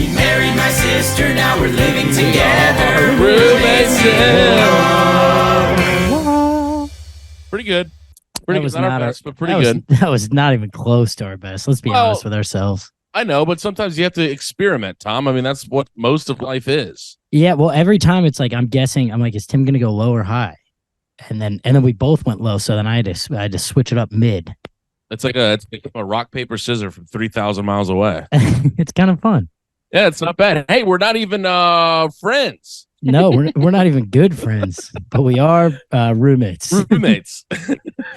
He married my sister, now we're living together. Roommates in law. Pretty good. Pretty good. Not our best, but pretty good. That was not even close to our best. Let's be honest with ourselves. I know, but sometimes you have to experiment, Tom. I mean, that's what most of life is. Yeah, well, every time it's like I'm guessing. I'm like, is Tim gonna go low or high? And then we both went low. So then I had to switch it up mid. It's like a rock paper scissors from 3,000 miles away. It's kind of fun. Yeah, it's not bad. Hey, we're not even friends. No, we're not even good friends, but we are roommates. Roommates.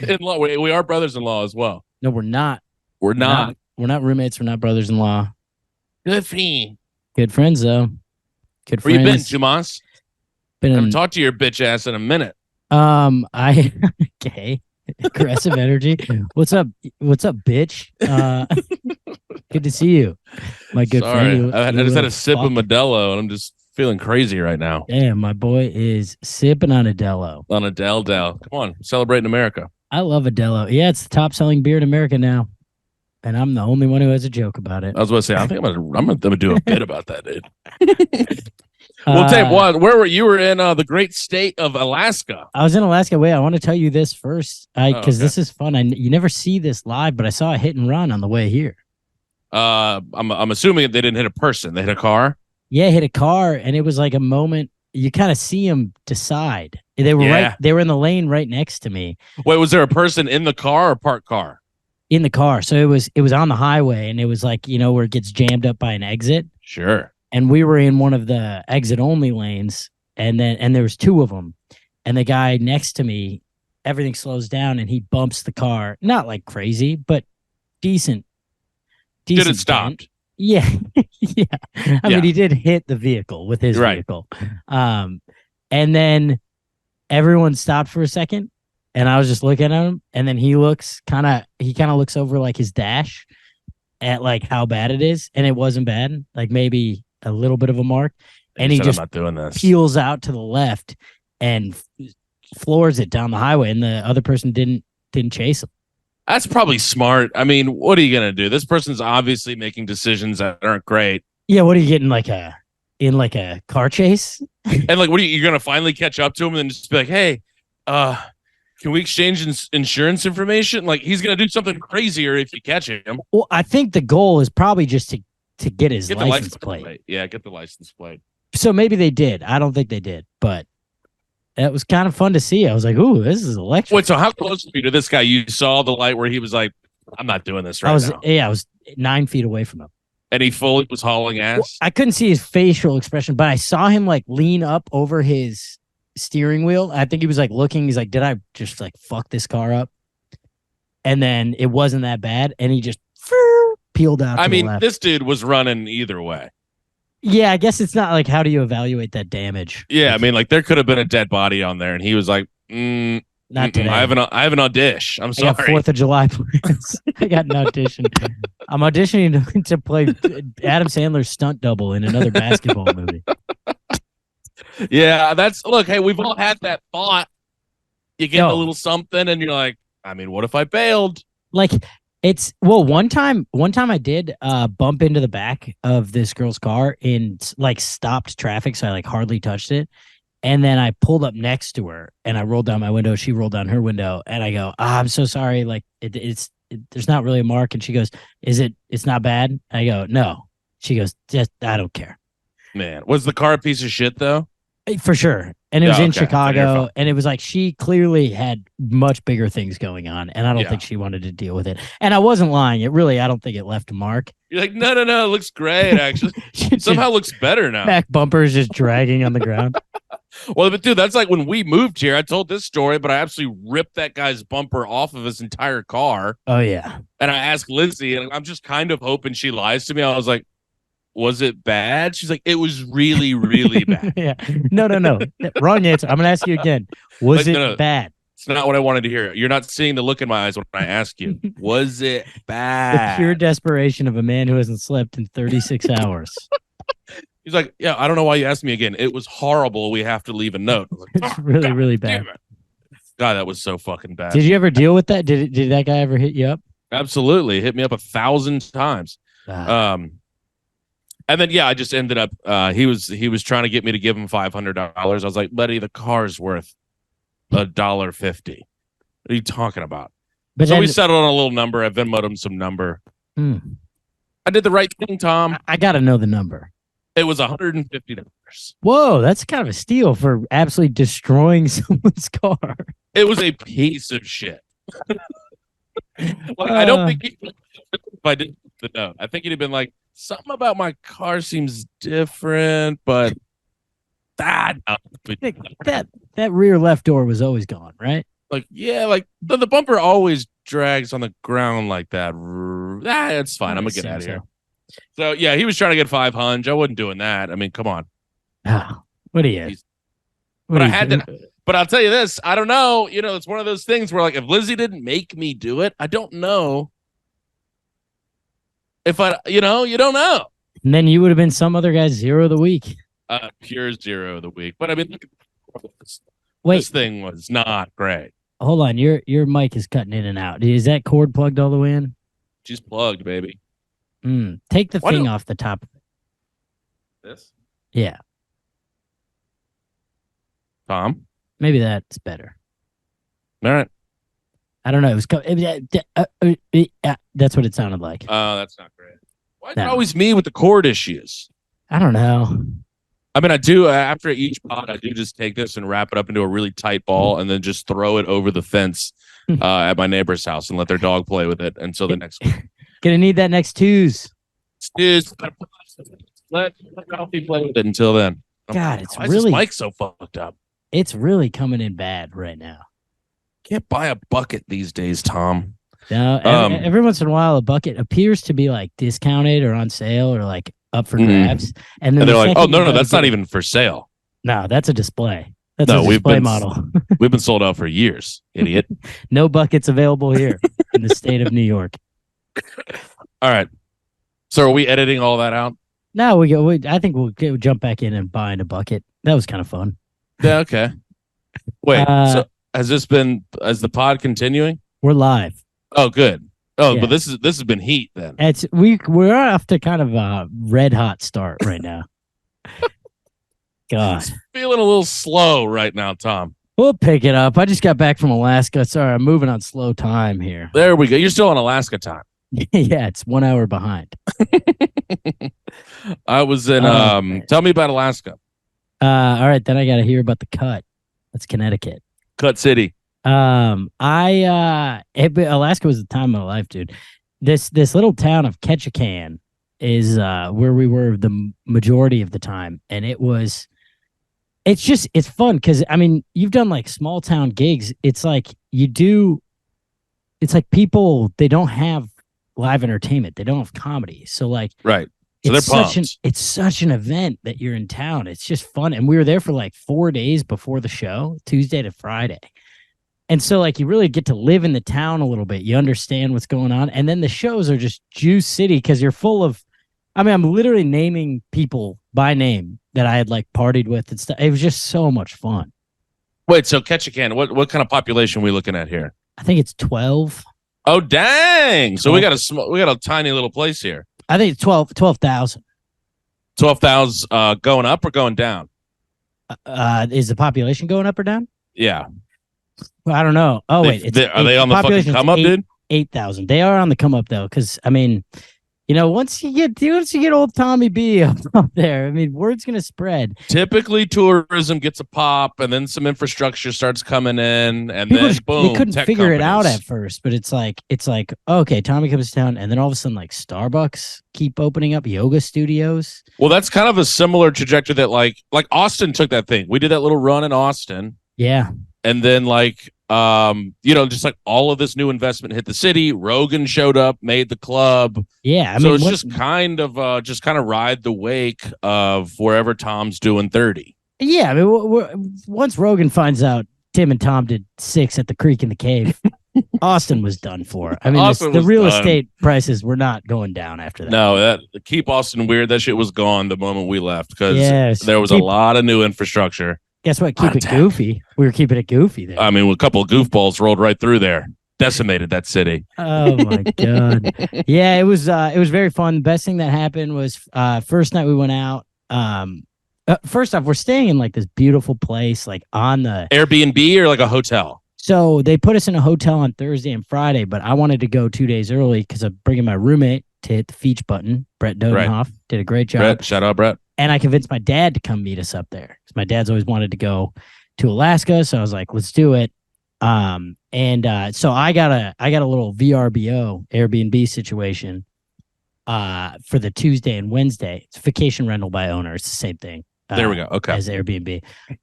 In-law. We are brothers-in-law as well. No, we're not. We're not. We're not roommates. We're not brothers-in-law. Good friend. Good friends, though. Good Where friends. you been, Jumas? I haven't talked to your bitch ass in a minute. Okay. Aggressive energy. What's up, bitch? Good to see you, my good friend. I just had a sip of Modelo, and I'm just feeling crazy right now. Damn, my boy is sipping on Modelo. On a Del. Come on, celebrating America. I love Modelo. Yeah, it's the top-selling beer in America now, and I'm the only one who has a joke about it. I was going to say, I think I'm gonna do a bit about that, dude. Well, tell you what, where were you? Were in the great state of Alaska. I was in Alaska. Wait, I want to tell you this first, because this is fun. You never see this live, but I saw a hit and run on the way here. I'm assuming they didn't hit a person; they hit a car. Yeah, hit a car, and it was like a moment. You kind of see them decide. They were They were in the lane right next to me. Wait, was there a person in the car or parked car? In the car. So it was on the highway, and it was like, where it gets jammed up by an exit. Sure. And we were in one of the exit only lanes, and there was two of them, and the guy next to me, everything slows down, and he bumps the car, not like crazy, but decent. Did it stop? Yeah, yeah. I mean, he did hit the vehicle with his vehicle, and then everyone stopped for a second, and I was just looking at him, and then he kind of looks over like his dash at like how bad it is, and it wasn't bad, like maybe a little bit of a mark, and he just I'm not doing this. Peels out to the left and floors it down the highway, and the other person didn't chase him. That's probably smart. I mean, what are you gonna do? This person's obviously making decisions that aren't great. Yeah, what are you getting, like a car chase? And like, what are you're gonna finally catch up to him and then just be like, hey, can we exchange insurance information? Like, he's gonna do something crazier if you catch him. Well, I think the goal is probably just to get his license plate. Yeah, get the license plate. So maybe they did. I don't think they did, but it was kind of fun to see. I was like, ooh, this is electric. Wait, so how close were you to this guy? You saw the light where he was like, I'm not doing this now. Yeah, I was 9 feet away from him. And he fully was hauling ass? Well, I couldn't see his facial expression, but I saw him like lean up over his steering wheel. I think he was like looking. He's like, did I just like fuck this car up? And then it wasn't that bad. And he just peeled out. I mean, this dude was running either way. Yeah, I guess it's not like, how do you evaluate that damage? Yeah, I mean, like there could have been a dead body on there, and he was like, not today. I have an audition. I'm sorry. I got 4th of July plans. I got an audition. I'm auditioning to play Adam Sandler's stunt double in another basketball movie. Yeah, look, hey, we've all had that thought. You get a little something, and you're like, I mean, what if I bailed? Like, one time I did bump into the back of this girl's car in like stopped traffic, so I like hardly touched it. And then I pulled up next to her and I rolled down my window. She rolled down her window, and I go, I'm so sorry. Like there's not really a mark. And she goes, it's not bad? I go, no. She goes, just, I don't care. Man, was the car a piece of shit though? For sure. And it was in Chicago, and it was like she clearly had much bigger things going on, and I don't think she wanted to deal with it. And I wasn't lying. I don't think it left a mark. You're like, no, it looks great, actually. Somehow looks better now. Back bumper is just dragging on the ground. Well, but dude, that's like when we moved here. I told this story, but I absolutely ripped that guy's bumper off of his entire car. Oh, yeah. And I asked Lindsay, and I'm just kind of hoping she lies to me. I was like, was it bad? She's like, it was really, really bad. Yeah. No. Wrong answer. I'm going to ask you again. Was it bad? It's not what I wanted to hear. You're not seeing the look in my eyes when I ask you. Was it bad? The pure desperation of a man who hasn't slept in 36 hours. He's like, yeah, I don't know why you asked me again. It was horrible. We have to leave a note. Like, it's really, really bad. God, that was so fucking bad. Did you ever deal with that? Did that guy ever hit you up? Absolutely. Hit me up 1,000 times. And then I just ended up. He was trying to get me to give him $500. I was like, buddy, the car's worth $1.50. What are you talking about? But so then, we settled on a little number. I Venmoed him some number. I did the right thing, Tom. I got to know the number. It was $150. Whoa, that's kind of a steal for absolutely destroying someone's car. It was a piece of shit. I don't think if I didn't the note, I think he'd have been like, something about my car seems different, but that rear left door was always gone, right? Like, yeah, like the bumper always drags on the ground like that. It's fine. I'm gonna get out of here. So yeah, he was trying to get 500. I wasn't doing that. I mean, come on. What are you? But I had to. But I'll tell you this. I don't know. It's one of those things where, like, if Lizzie didn't make me do it, I don't know. If you don't know. And then you would have been some other guy's 0 of the week. Pure 0 of the week. But I mean, wait, this thing was not great. Hold on, your mic is cutting in and out. Is that cord plugged all the way in? She's plugged, baby. Take the thing off the top of it. This? Yeah. Tom? Maybe that's better. All right. I don't know. It was that's what it sounded like. Oh, that's not great. Why is it always me with the cord issues? I don't know. I mean, I do after each pod, I do just take this and wrap it up into a really tight ball and then just throw it over the fence at my neighbor's house and let their dog play with it until the next week. Gonna need that next Let Ralphie play with it until then. God, it's why really is this mic so fucked up. It's really coming in bad right now. Can't buy a bucket these days, Tom. No, every once in a while, a bucket appears to be like discounted or on sale or like up for grabs, and then they're like, "Oh no, that's not even for sale." No, that's a display. That's a display model. We've been sold out for years, idiot. No buckets available here in the state of New York. All right. So, are we editing all that out? No, I think we'll jump back in and buying a bucket. That was kind of fun. Yeah. Okay. Wait. So, is the pod continuing? We're live. Oh, good. Oh, Yeah. but this has been heat then. We're off to kind of a red hot start right now. God, Feeling a little slow right now, Tom. we'll pick it up. I just got back from Alaska. Sorry, I'm moving on slow time here. There we go. You're still on Alaska time. Yeah, it's 1 hour behind. I was in. Tell me about Alaska. All right, then I got to hear about the cut. That's Connecticut. Cut City. Alaska was the time of my life, dude. This little town of Ketchikan is where we were the majority of the time, and it's fun because I mean you've done like small town gigs. It's like people, they don't have live entertainment, they don't have comedy, so like Right. So they're pumped. It's such an event that you're in town. It's just fun, and we were there for like 4 days before the show, Tuesday to Friday. And so, like, you really get to live in the town a little bit. You understand what's going on. And then the shows are just Juice City because you're full of, I mean, I'm literally naming people by name that I had, like, partied with and stuff. It was just so much fun. Wait, so Ketchikan, what kind of population are we looking at here? I think it's 12. Oh, dang. So we got a tiny little place here. I think it's 12,000. 12,000 going up or going down? Is the population going up or down? Yeah. Well, I don't know. Oh, wait. Are they on the fucking come up, dude? 8,000. They are on the come up, though, because, I mean, once you get old Tommy B up there, I mean, word's going to spread. Typically, tourism gets a pop, and then some infrastructure starts coming in, and People then boom. They couldn't tech figure it out companies. at first, but it's like, okay, Tommy comes to town, and then all of a sudden, like, Starbucks keep opening up, yoga studios. Well, that's kind of a similar trajectory that, like Austin took that thing. We did that little run in Austin. Yeah. And then, like, just like all of this new investment hit the city. Rogan showed up, made the club. Yeah, So it's just kind of ride the wake of wherever Tom's doing 30. Yeah, I mean, once Rogan finds out Tim and Tom did 6 at the Creek in the Cave, Austin was done for. I mean, the real estate prices were not going down after that. No, keep Austin weird. That shit was gone the moment we left because there was a lot of new infrastructure. Guess what? Keep it goofy. We were keeping it goofy there. I mean, a couple of goofballs rolled right through there. decimated that city. Oh my god. Yeah, it was very fun. The best thing that happened was first night we went out. First off, we're staying in like this beautiful place, like on the Airbnb or like a hotel? So they put us in a hotel on Thursday and Friday, but I wanted to go 2 days early because I'm bringing my roommate to hit the feach button. Brett Dodenhoff did a great job. Brett, shout out, Brett. And I convinced my dad to come meet us up there because my dad's always wanted to go to Alaska. So I was like, let's do it. So I got a little VRBO Airbnb situation for the Tuesday and Wednesday. It's vacation rental by owner. It's the same thing. There we go. Okay. As Airbnb.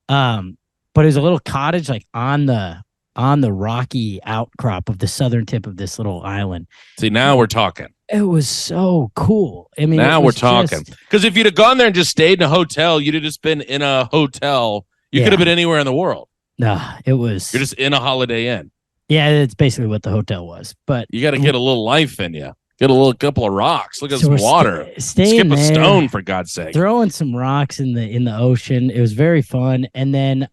But it was a little cottage like on the rocky outcrop of the southern tip of this little island. See, now we're talking. It was so cool. I mean, now we're talking. Because if you'd have gone there and just stayed in a hotel, you'd have just been in a hotel. You could have been anywhere in the world. Nah, it was. You're just in a Holiday Inn. Yeah, it's basically what the hotel was. But you got to get a little life in you. Get a little couple of rocks. Look at some water. Skip a stone, for God's sake. Throwing some rocks in the ocean. It was very fun. And then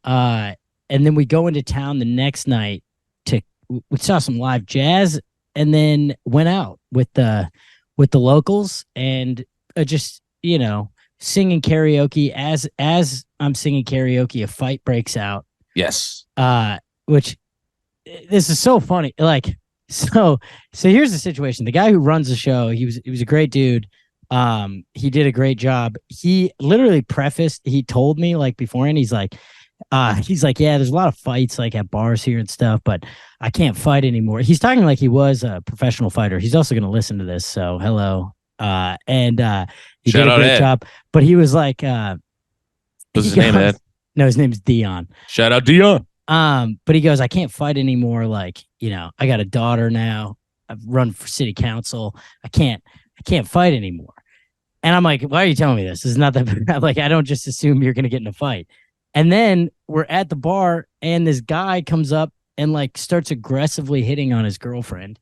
we go into town the next night we saw some live jazz, and then went out with the locals and just singing karaoke. As I'm singing karaoke, a fight breaks out. Yes. Which this is so funny. Like so here's the situation. The guy who runs the show, he was a great dude. He did a great job. He literally he told me like beforehand, he's like, yeah, there's a lot of fights like at bars here and stuff, but I can't fight anymore. He's talking like he was a professional fighter. He's also going to listen to this. So hello. He did a great job, but he was like, what's his name, Ed? No, his name's Dion. Shout out Dion. But he goes, I can't fight anymore. Like, I got a daughter now. I've run for city council. I can't fight anymore. And I'm like, why are you telling me this? This is not that like, I don't just assume you're going to get in a fight. And then we're at the bar and this guy comes up and like starts aggressively hitting on his girlfriend.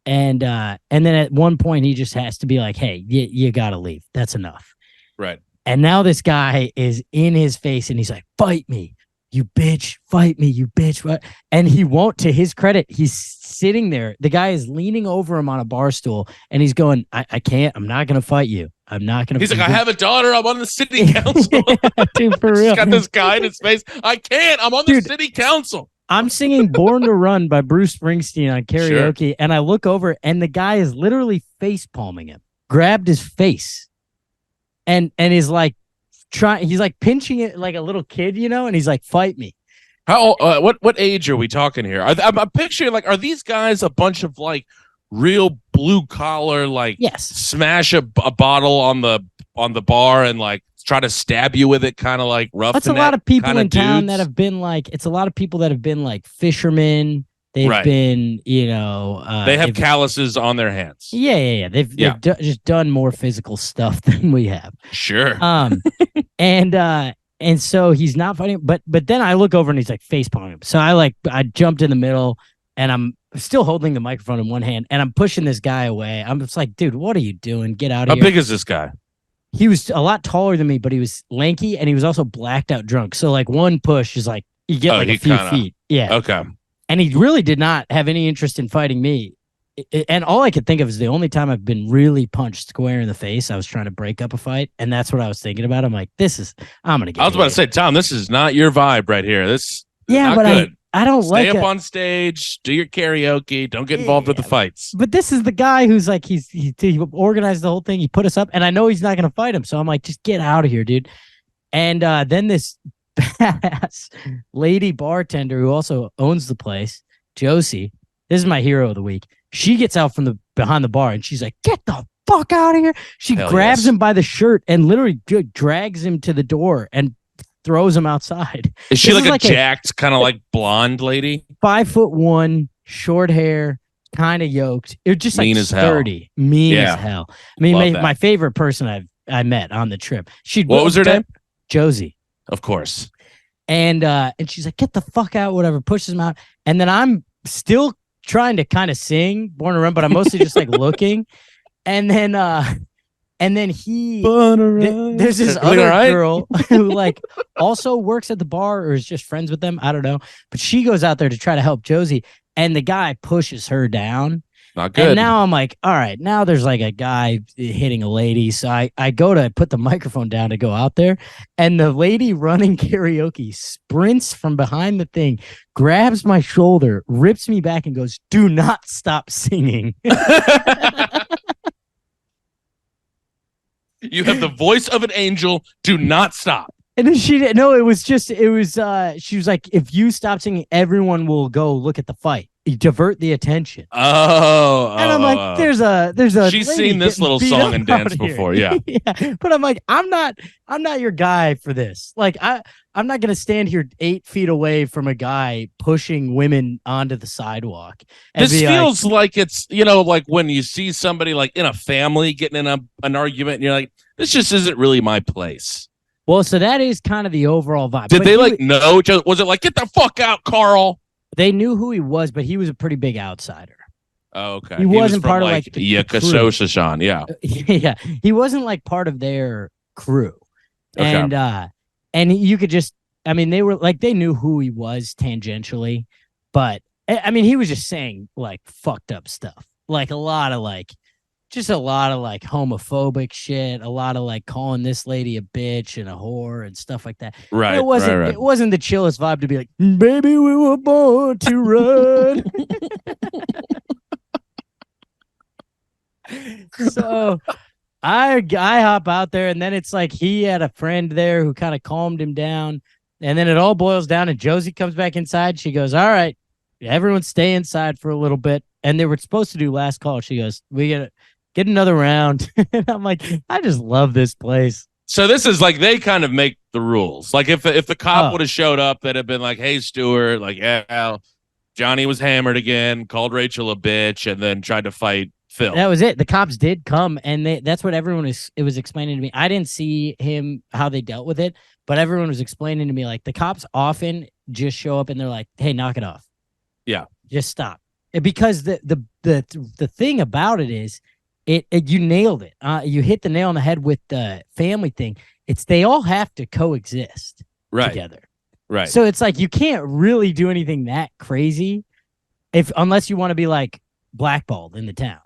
And then at one point he just has to be like, hey, you got to leave. That's enough. Right. And now this guy is in his face and he's like, fight me, you bitch, fight me, you bitch. What? And he won't, to his credit, he's sitting there. The guy is leaning over him on a bar stool and he's going, I can't, I'm not going to fight you. I'm not going to. He's like, I have a daughter. I'm on the city council. Yeah, dude, for real. He's got this guy in his face. I can't. I'm on the city council. I'm singing Born to Run by Bruce Springsteen on karaoke. Sure. And I look over and the guy is literally face palming him, grabbed his face and is like, he's like pinching it like a little kid, and he's like, fight me. How what age are we talking here? I'm picturing like, are these guys a bunch of like real blue collar, like smash a bottle on the bar and like try to stab you with it, kind of like rough? That's a lot of people in town that have been like, it's a lot of people that have been like fishermen. They've been, they have calluses on their hands. Yeah. They've just done more physical stuff than we have. Sure. And so he's not fighting, but then I look over and he's like face palming him. So I jumped in the middle and I'm still holding the microphone in one hand and I'm pushing this guy away. I'm just like, dude, what are you doing? Get out of here. How big is this guy? He was a lot taller than me, but he was lanky and he was also blacked out drunk. So like one push is like, you get like a few feet. Yeah. Okay. And he really did not have any interest in fighting me. And all I could think of is the only time I've been really punched square in the face, I was trying to break up a fight. And that's what I was thinking about. I'm like, I'm going to get I was about to say, Tom, this is not your vibe right here. This but good. I don't Stay up on stage, do your karaoke, don't get involved with the fights. But this is the guy who's like, he organized the whole thing. He put us up and I know he's not going to fight him. So I'm like, just get out of here, dude. And then this badass lady bartender who also owns the place, Josie, this is my hero of the week. She gets out from behind the bar and she's like, get the fuck out of here. She grabs him by the shirt and literally drags him to the door and throws him outside. Is she like a jacked, kind of like blonde lady? 5'1", short hair, kind of yoked. It was just mean like as sturdy, hell. Mean as hell. I mean, my favorite person I met on the trip. What was her name? Josie. Of course. And she's like, get the fuck out, whatever, pushes him out. And then I'm still trying to kind of sing Born to Run, but I'm mostly just like looking. And then there's this other girl who like also works at the bar or is just friends with them. I don't know. But she goes out there to try to help Josie. and the guy pushes her down. Not good. And now I'm like, all right, now there's like a guy hitting a lady. So I go to put the microphone down to go out there. And the lady running karaoke sprints from behind the thing, grabs my shoulder, rips me back, and goes, "Do not stop singing." You have the voice of an angel. Do not stop. And then she didn't. No, it was. She was like, if you stop singing, everyone will go look at the fight. You divert the attention. And I'm like, there's a. She's seen this little song and dance before, yeah. Yeah. But I'm like, I'm not your guy for this. Like, I'm not gonna stand here 8 feet away from a guy pushing women onto the sidewalk. This feels like it's, like when you see somebody like in a family getting in an argument, and you're like, this just isn't really my place. Well, so that is kind of the overall vibe. Did they know? Was it like, get the fuck out, Carl? They knew who he was, but he was a pretty big outsider. Oh, okay. He wasn't part of like Yakashoshan, yeah. Yeah. He wasn't like part of their crew. Okay. And you could just, I mean, they were like, they knew who he was tangentially, but I mean, he was just saying like fucked up stuff, like a lot of like homophobic shit, a lot of like calling this lady a bitch and a whore and stuff like that. Right. And it wasn't the chillest vibe to be like, baby, we were born to run. So I hop out there, and then it's like he had a friend there who kind of calmed him down, and then it all boils down, and Josie comes back inside. She goes, all right, everyone stay inside for a little bit. And they were supposed to do last call. She goes, we gotta get another round. And I'm like, I just love this place. So this is like, they kind of make the rules. Like if the cop would have showed up, that'd have been like, hey, Stuart, like, yeah, Johnny was hammered again, called Rachel a bitch, and then tried to fight Phil. That was it. The cops did come, and that's what everyone was explaining to me. I didn't see how they dealt with it, but everyone was explaining to me, like, the cops often just show up and they're like, hey, knock it off. Yeah. Just stop. Because the thing about it is, you nailed it. You hit the nail on the head with the family thing. They all have to coexist together. Right. So it's like you can't really do anything that crazy unless you want to be like blackballed in the town.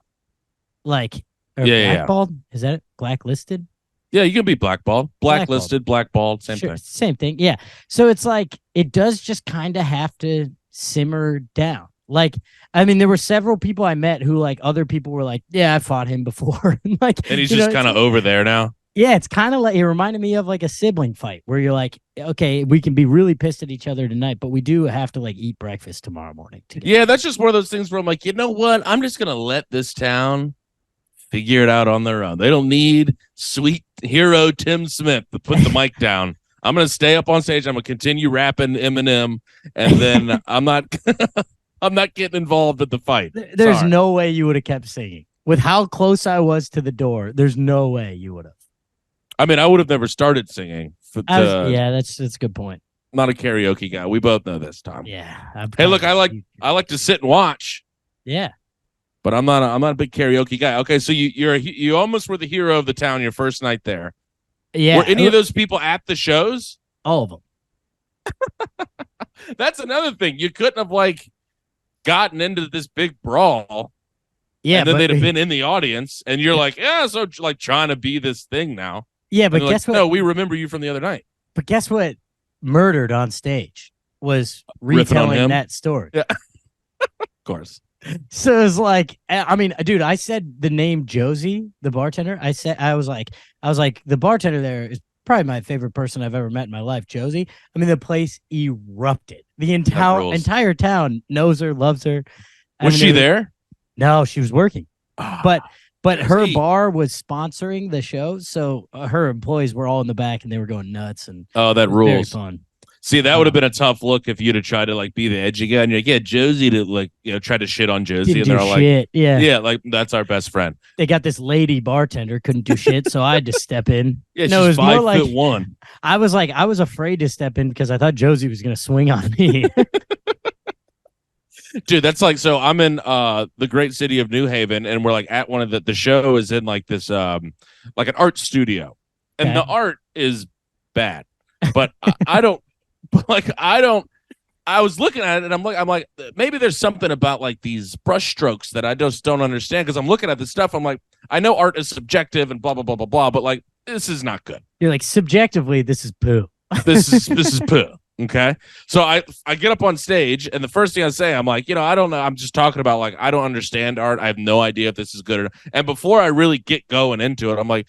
Like, blackballed? Yeah. Is that it? Blacklisted? Yeah, you can be blackballed. Blacklisted, blackballed, same thing. Same thing. Yeah. So it's like it does just kind of have to simmer down. Like, I mean, there were several people I met who, like, other people were like, yeah, I fought him before. and he's just kind of over there now. Yeah, it's kind of like, it reminded me of like a sibling fight where you're like, okay, we can be really pissed at each other tonight, but we do have to like eat breakfast tomorrow morning together. Yeah, that's just one of those things where I'm like, you know what? I'm just going to let this town figure it out on their own. They don't need sweet hero Tim Smith to put the mic down. I'm going to stay up on stage. I'm going to continue rapping Eminem, and then I'm not getting involved with the fight. There's no way you would have kept singing. With how close I was to the door, there's no way you would have. I mean, I would have never started singing. Yeah, that's a good point. Not a karaoke guy. We both know this, Tom. Yeah. Hey, look, I like to sit and watch. Yeah. But I'm not a big karaoke guy. Okay, so you almost were the hero of the town your first night there. Yeah. Were any of those people at the shows? All of them. That's another thing. You couldn't have like gotten into this big brawl. Yeah. And then they'd have been in the audience, and you're like, yeah, so like trying to be this thing now. Yeah, but guess what? No, we remember you from the other night. But guess what? Murdered on stage was retelling that story. Yeah, of course. So it's like, I mean, dude, I said the name Josie, the bartender. I was like, the bartender there is probably my favorite person I've ever met in my life, Josie. I mean, the place erupted. The entire town knows her, loves her. Was she there? No, she was working. But her bar was sponsoring the show, so her employees were all in the back, and they were going nuts. And that rules. Very fun. See, that would have been a tough look if you'd have tried to like be the edgy guy, and you're like, yeah, Josie to like try to shit on Josie, Didn't and they're all like, yeah, like that's our best friend. They got this lady bartender couldn't do shit, so I had to step in. Yeah, no, she's 5'1". I was afraid to step in because I thought Josie was gonna swing on me. Dude, that's like, so I'm in the great city of New Haven, and we're like at one of the show is in like this like an art studio, and the art is bad, but I don't I was looking at it and I'm like, maybe there's something about like these brush strokes that I just don't understand because I'm looking at this stuff. I'm like, I know art is subjective and blah, blah, blah, blah, blah, but like, this is not good. You're like, subjectively, this is poo. This is poo. Okay. So I get up on stage and the first thing I say, I'm like, I don't know. I'm just talking about like, I don't understand art. I have no idea if this is good or not. And before I really get going into it, I'm like,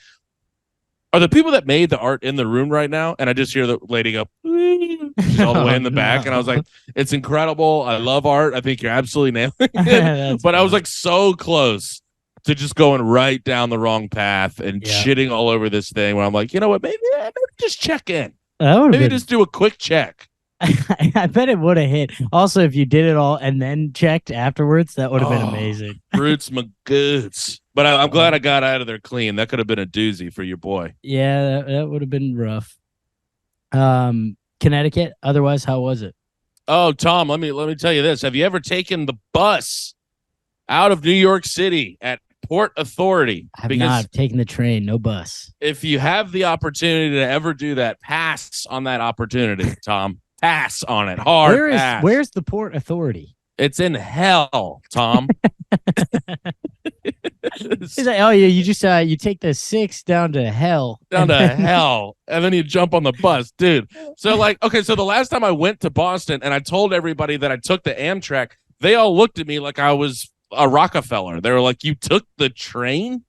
are the people that made the art in the room right now? And I just hear the lady go, she's all the way in the back. And I was like, it's incredible. I love art. I think you're absolutely nailing it. But I was like so close to just going right down the wrong path and shitting all over this thing where I'm like, you know what? Maybe just check in. Maybe just do a quick check. I bet it would have hit. Also, if you did it all and then checked afterwards, that would have been amazing. Roots my goods. But I'm glad I got out of there clean. That could have been a doozy for your boy. Yeah, that would have been rough. Connecticut. Otherwise, how was it? Oh, Tom, let me tell you this. Have you ever taken the bus out of New York City at Port Authority? I've not taken the train, no bus. If you have the opportunity to ever do that, pass on that opportunity, Tom. Pass on it. Hard pass. Where's the Port Authority? It's in hell, Tom. He's like, oh yeah, you just you take the 6 down to hell. Down to hell. And then you jump on the bus, dude. So like, okay, so the last time I went to Boston and I told everybody that I took the Amtrak, they all looked at me like I was a Rockefeller. They were like, you took the train?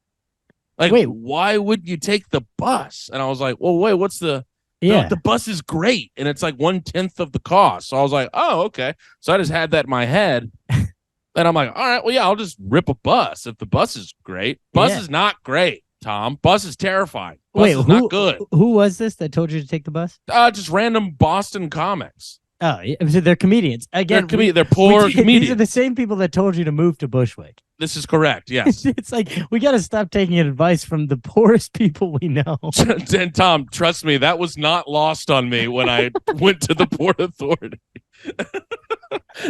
Like, wait, why would you take the bus? And I was like, well, wait, what's the the bus is great and it's like 1/10 of the cost. So I was like, oh, okay. So I just had that in my head. And I'm like, all right, well, yeah, I'll just rip a bus if the bus is great. Bus is not great, Tom. Bus is terrifying. Bus is not good. Who was this that told you to take the bus? Just random Boston comics. Oh, yeah. So they're comedians. Again, they're poor comedians. These are the same people that told you to move to Bushwick. This is correct, yes. It's like, we got to stop taking advice from the poorest people we know. And Tom, trust me, that was not lost on me when I went to the Port Authority.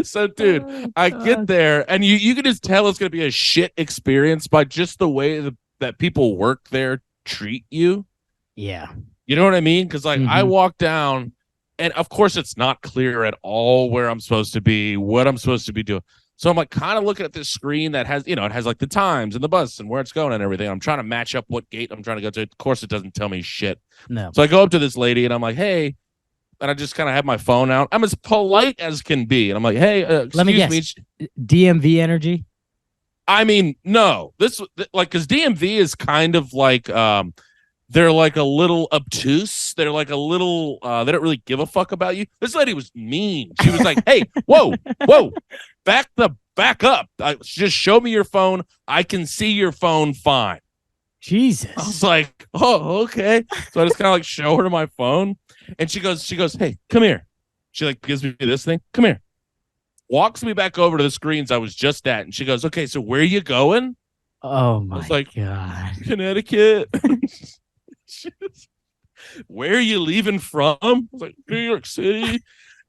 So, dude, I get there, and you can just tell it's going to be a shit experience by just the way that people work there treat you. Yeah. You know what I mean? Because, like, I walk down, and, of course, it's not clear at all where I'm supposed to be, what I'm supposed to be doing. So I'm like kind of looking at this screen that has, it has like the times and the bus and where it's going and everything. I'm trying to match up what gate I'm trying to go to. Of course, it doesn't tell me shit. No. So I go up to this lady and I'm like, hey, and I just kind of have my phone out. I'm as polite as can be. And I'm like, hey, let me guess. DMV energy? I mean, no. Because DMV is kind of like, they're like a little obtuse. They're like a little, they don't really give a fuck about you. This lady was mean. She was like, hey, whoa, back up. Just show me your phone. I can see your phone fine. Jesus. I was like, oh, okay. So I just kind of like show her my phone. And she goes, hey, come here. She like gives me this thing. Come here. Walks me back over to the screens I was just at. And she goes, okay, so where are you going? Oh my I was like, God. Connecticut. Where are you leaving from? I was like, New York City.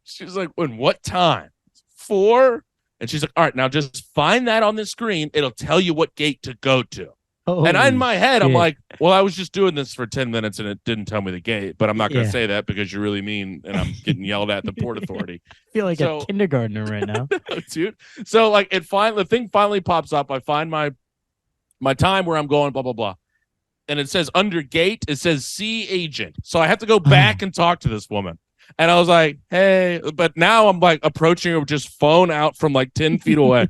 She's like, when what time? 4. And she's like, all right, now just find that on the screen. It'll tell you what gate to go to. And in my head, I'm like, well, I was just doing this for 10 minutes and it didn't tell me the gate, but I'm not going to say that because you're really mean and I'm getting yelled at the Port Authority. I feel like a kindergartner right now. Dude. So like the thing finally pops up. I find my time where I'm going, blah, blah, blah. And it says under gate, it says see agent. So I have to go back and talk to this woman. And I was like, hey, but now I'm like approaching her with just phone out from like 10 feet away.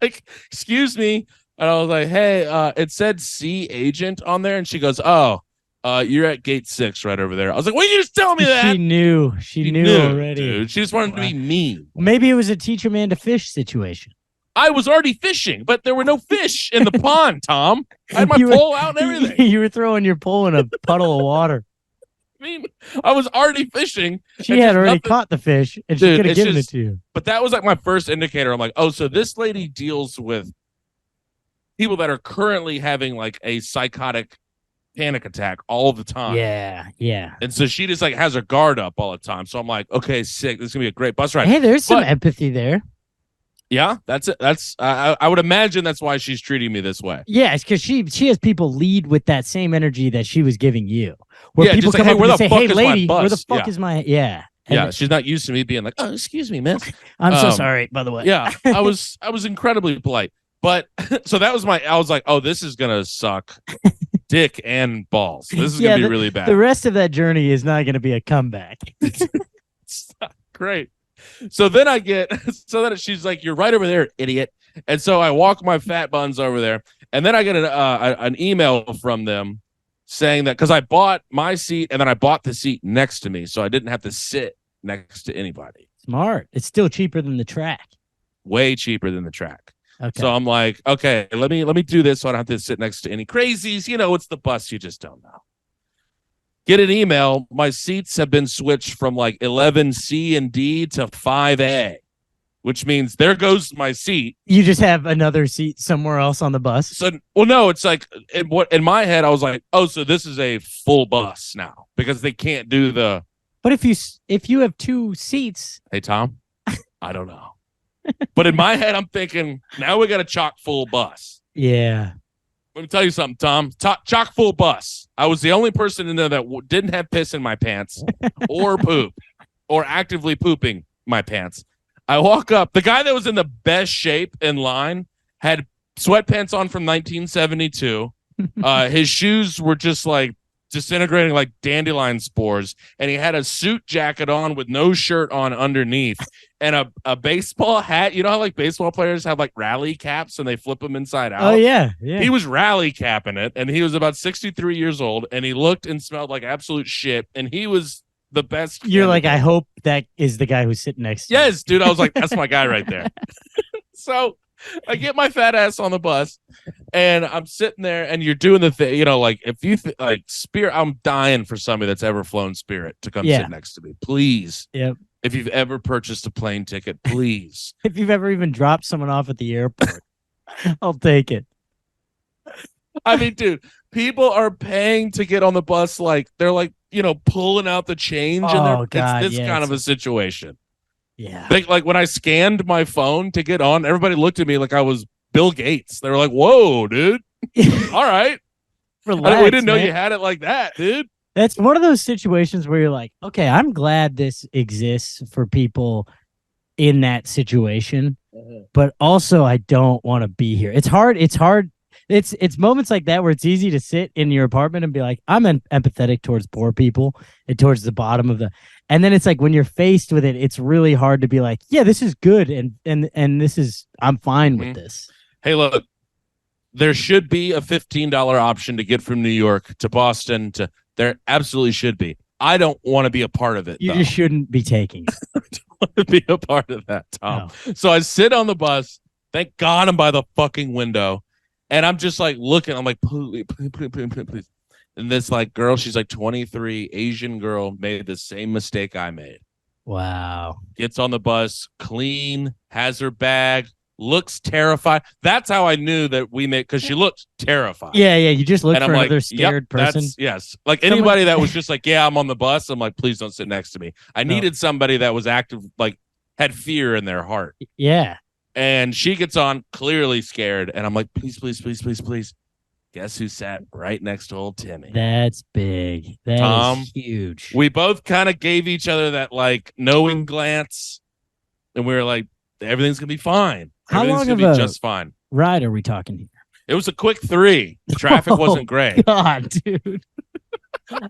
Like, excuse me. And I was like, hey, it said see agent on there. And she goes, oh, you're at gate 6 right over there. I was like, well, you just tell me that. She knew already. Dude. She just wanted to be mean. Maybe it was a teach a man to fish situation. I was already fishing, but there were no fish in the pond, Tom. I had my pole out and everything. You were throwing your pole in a puddle of water. I mean, I was already fishing. She had already caught the fish, and she could have given it to you. But that was like my first indicator. I'm like, oh, so this lady deals with people that are currently having like a psychotic panic attack all the time. Yeah. And so she just like has her guard up all the time. So I'm like, okay, sick. This is gonna be a great bus ride. Hey, there's some empathy there. Yeah, that's it. I would imagine that's why she's treating me this way. Yeah, it's because she has people lead with that same energy that she was giving you. Where people just come like, up and say, hey, is lady, my bus? where the fuck is my... Yeah. Yeah, she's not used to me being like, "Oh, excuse me, miss." I'm so sorry, by the way. Yeah, I was incredibly polite. But so that was I was like, "Oh, this is gonna suck, dick and balls. This is gonna be really bad." The rest of that journey is not gonna be a comeback. It's not great. So then she's like, "You're right over there, idiot." And so I walk my fat buns over there, and then I get an email from them saying that because I bought my seat and then I bought the seat next to me, so I didn't have to sit next to anybody. Smart. It's still cheaper than the track. Way cheaper than the track. Okay. So I'm like, okay, let me do this so I don't have to sit next to any crazies. You know, it's the bus. You just don't know. Get an email. My seats have been switched from like 11C and D to 5A, which means there goes my seat. You just have another seat somewhere else on the bus. So, well, no, it's like in my head, I was like, oh, so this is a full bus now because they can't do the. But if you have two seats, hey Tom, I don't know. But in my head, I'm thinking now we got a chock full bus. Yeah. Let me tell you something, Tom. Chock full bus. I was the only person in there that didn't have piss in my pants or poop or actively pooping my pants. I walk up. The guy that was in the best shape in line had sweatpants on from 1972. His shoes were just like disintegrating like dandelion spores, and he had a suit jacket on with no shirt on underneath and a baseball hat. You know how like baseball players have like rally caps and they flip them inside out? Oh, yeah. He was rally capping it, and he was about 63 years old, and he looked and smelled like absolute shit, and he was the best. You're like, I hope that is the guy who's sitting next to you. Yes, dude. I was like, that's my guy right there. So I get my fat ass on the bus, and I'm sitting there, and you're doing the thing, you know, like if you like Spirit, I'm dying for somebody that's ever flown Spirit to come sit next to me, please. Yep. If you've ever purchased a plane ticket, please. If you've ever even dropped someone off at the airport, I'll take it. I mean, dude, people are paying to get on the bus, like they're like, you know, pulling out the change, and it's this kind of a situation. Yeah. Like when I scanned my phone to get on, everybody looked at me like I was Bill Gates. They were like, "Whoa, dude! All right, relax, we didn't know man. you had it like that, dude." That's one of those situations where you're like, okay, I'm glad this exists for people in that situation, but also I don't want to be here. It's hard. It's moments like that where it's easy to sit in your apartment and be like, I'm empathetic towards poor people and towards the bottom of and then it's like when you're faced with it, it's really hard to be like, yeah, this is good and this is, I'm fine with this. Hey, look, there should be a $15 option to get from New York to Boston to. There absolutely should be. I don't want to be a part of it. You just shouldn't be taking it. I don't want to be a part of that, Tom. No. So I sit on the bus. Thank God I'm by the fucking window. And I'm just like looking. I'm like, please. And this like girl, she's like 23, Asian girl, made the same mistake I made. Wow. Gets on the bus, clean, has her bag, looks terrified. That's how I knew that we made, because she looked terrified. Yeah. You just look for another scared person. Yes. Like anybody that was just like, yeah, I'm on the bus. I'm like, please don't sit next to me. I needed somebody that was active, like had fear in their heart. Yeah. And she gets on, clearly scared. And I'm like, please. Guess who sat right next to old Timmy? That's big. That is huge. We both kind of gave each other that like knowing glance. And we were like, everything's going to be fine. How long of a just fine ride are we talking here? It was a quick 3. The traffic wasn't great. God, dude.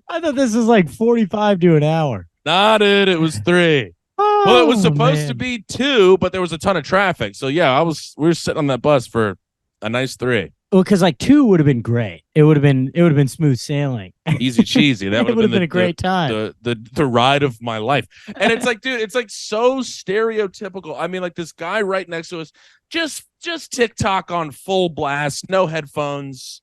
I thought this was like 45 to an hour. Nah, dude, it was 3. Oh, well, it was supposed to be 2, but there was a ton of traffic. So yeah, we were sitting on that bus for a nice 3. Well, because like 2 would have been great. It would have been smooth sailing. Easy cheesy. That would have been a great time. The ride of my life. And it's like, dude, it's like so stereotypical. I mean, like this guy right next to us, just TikTok on full blast, no headphones,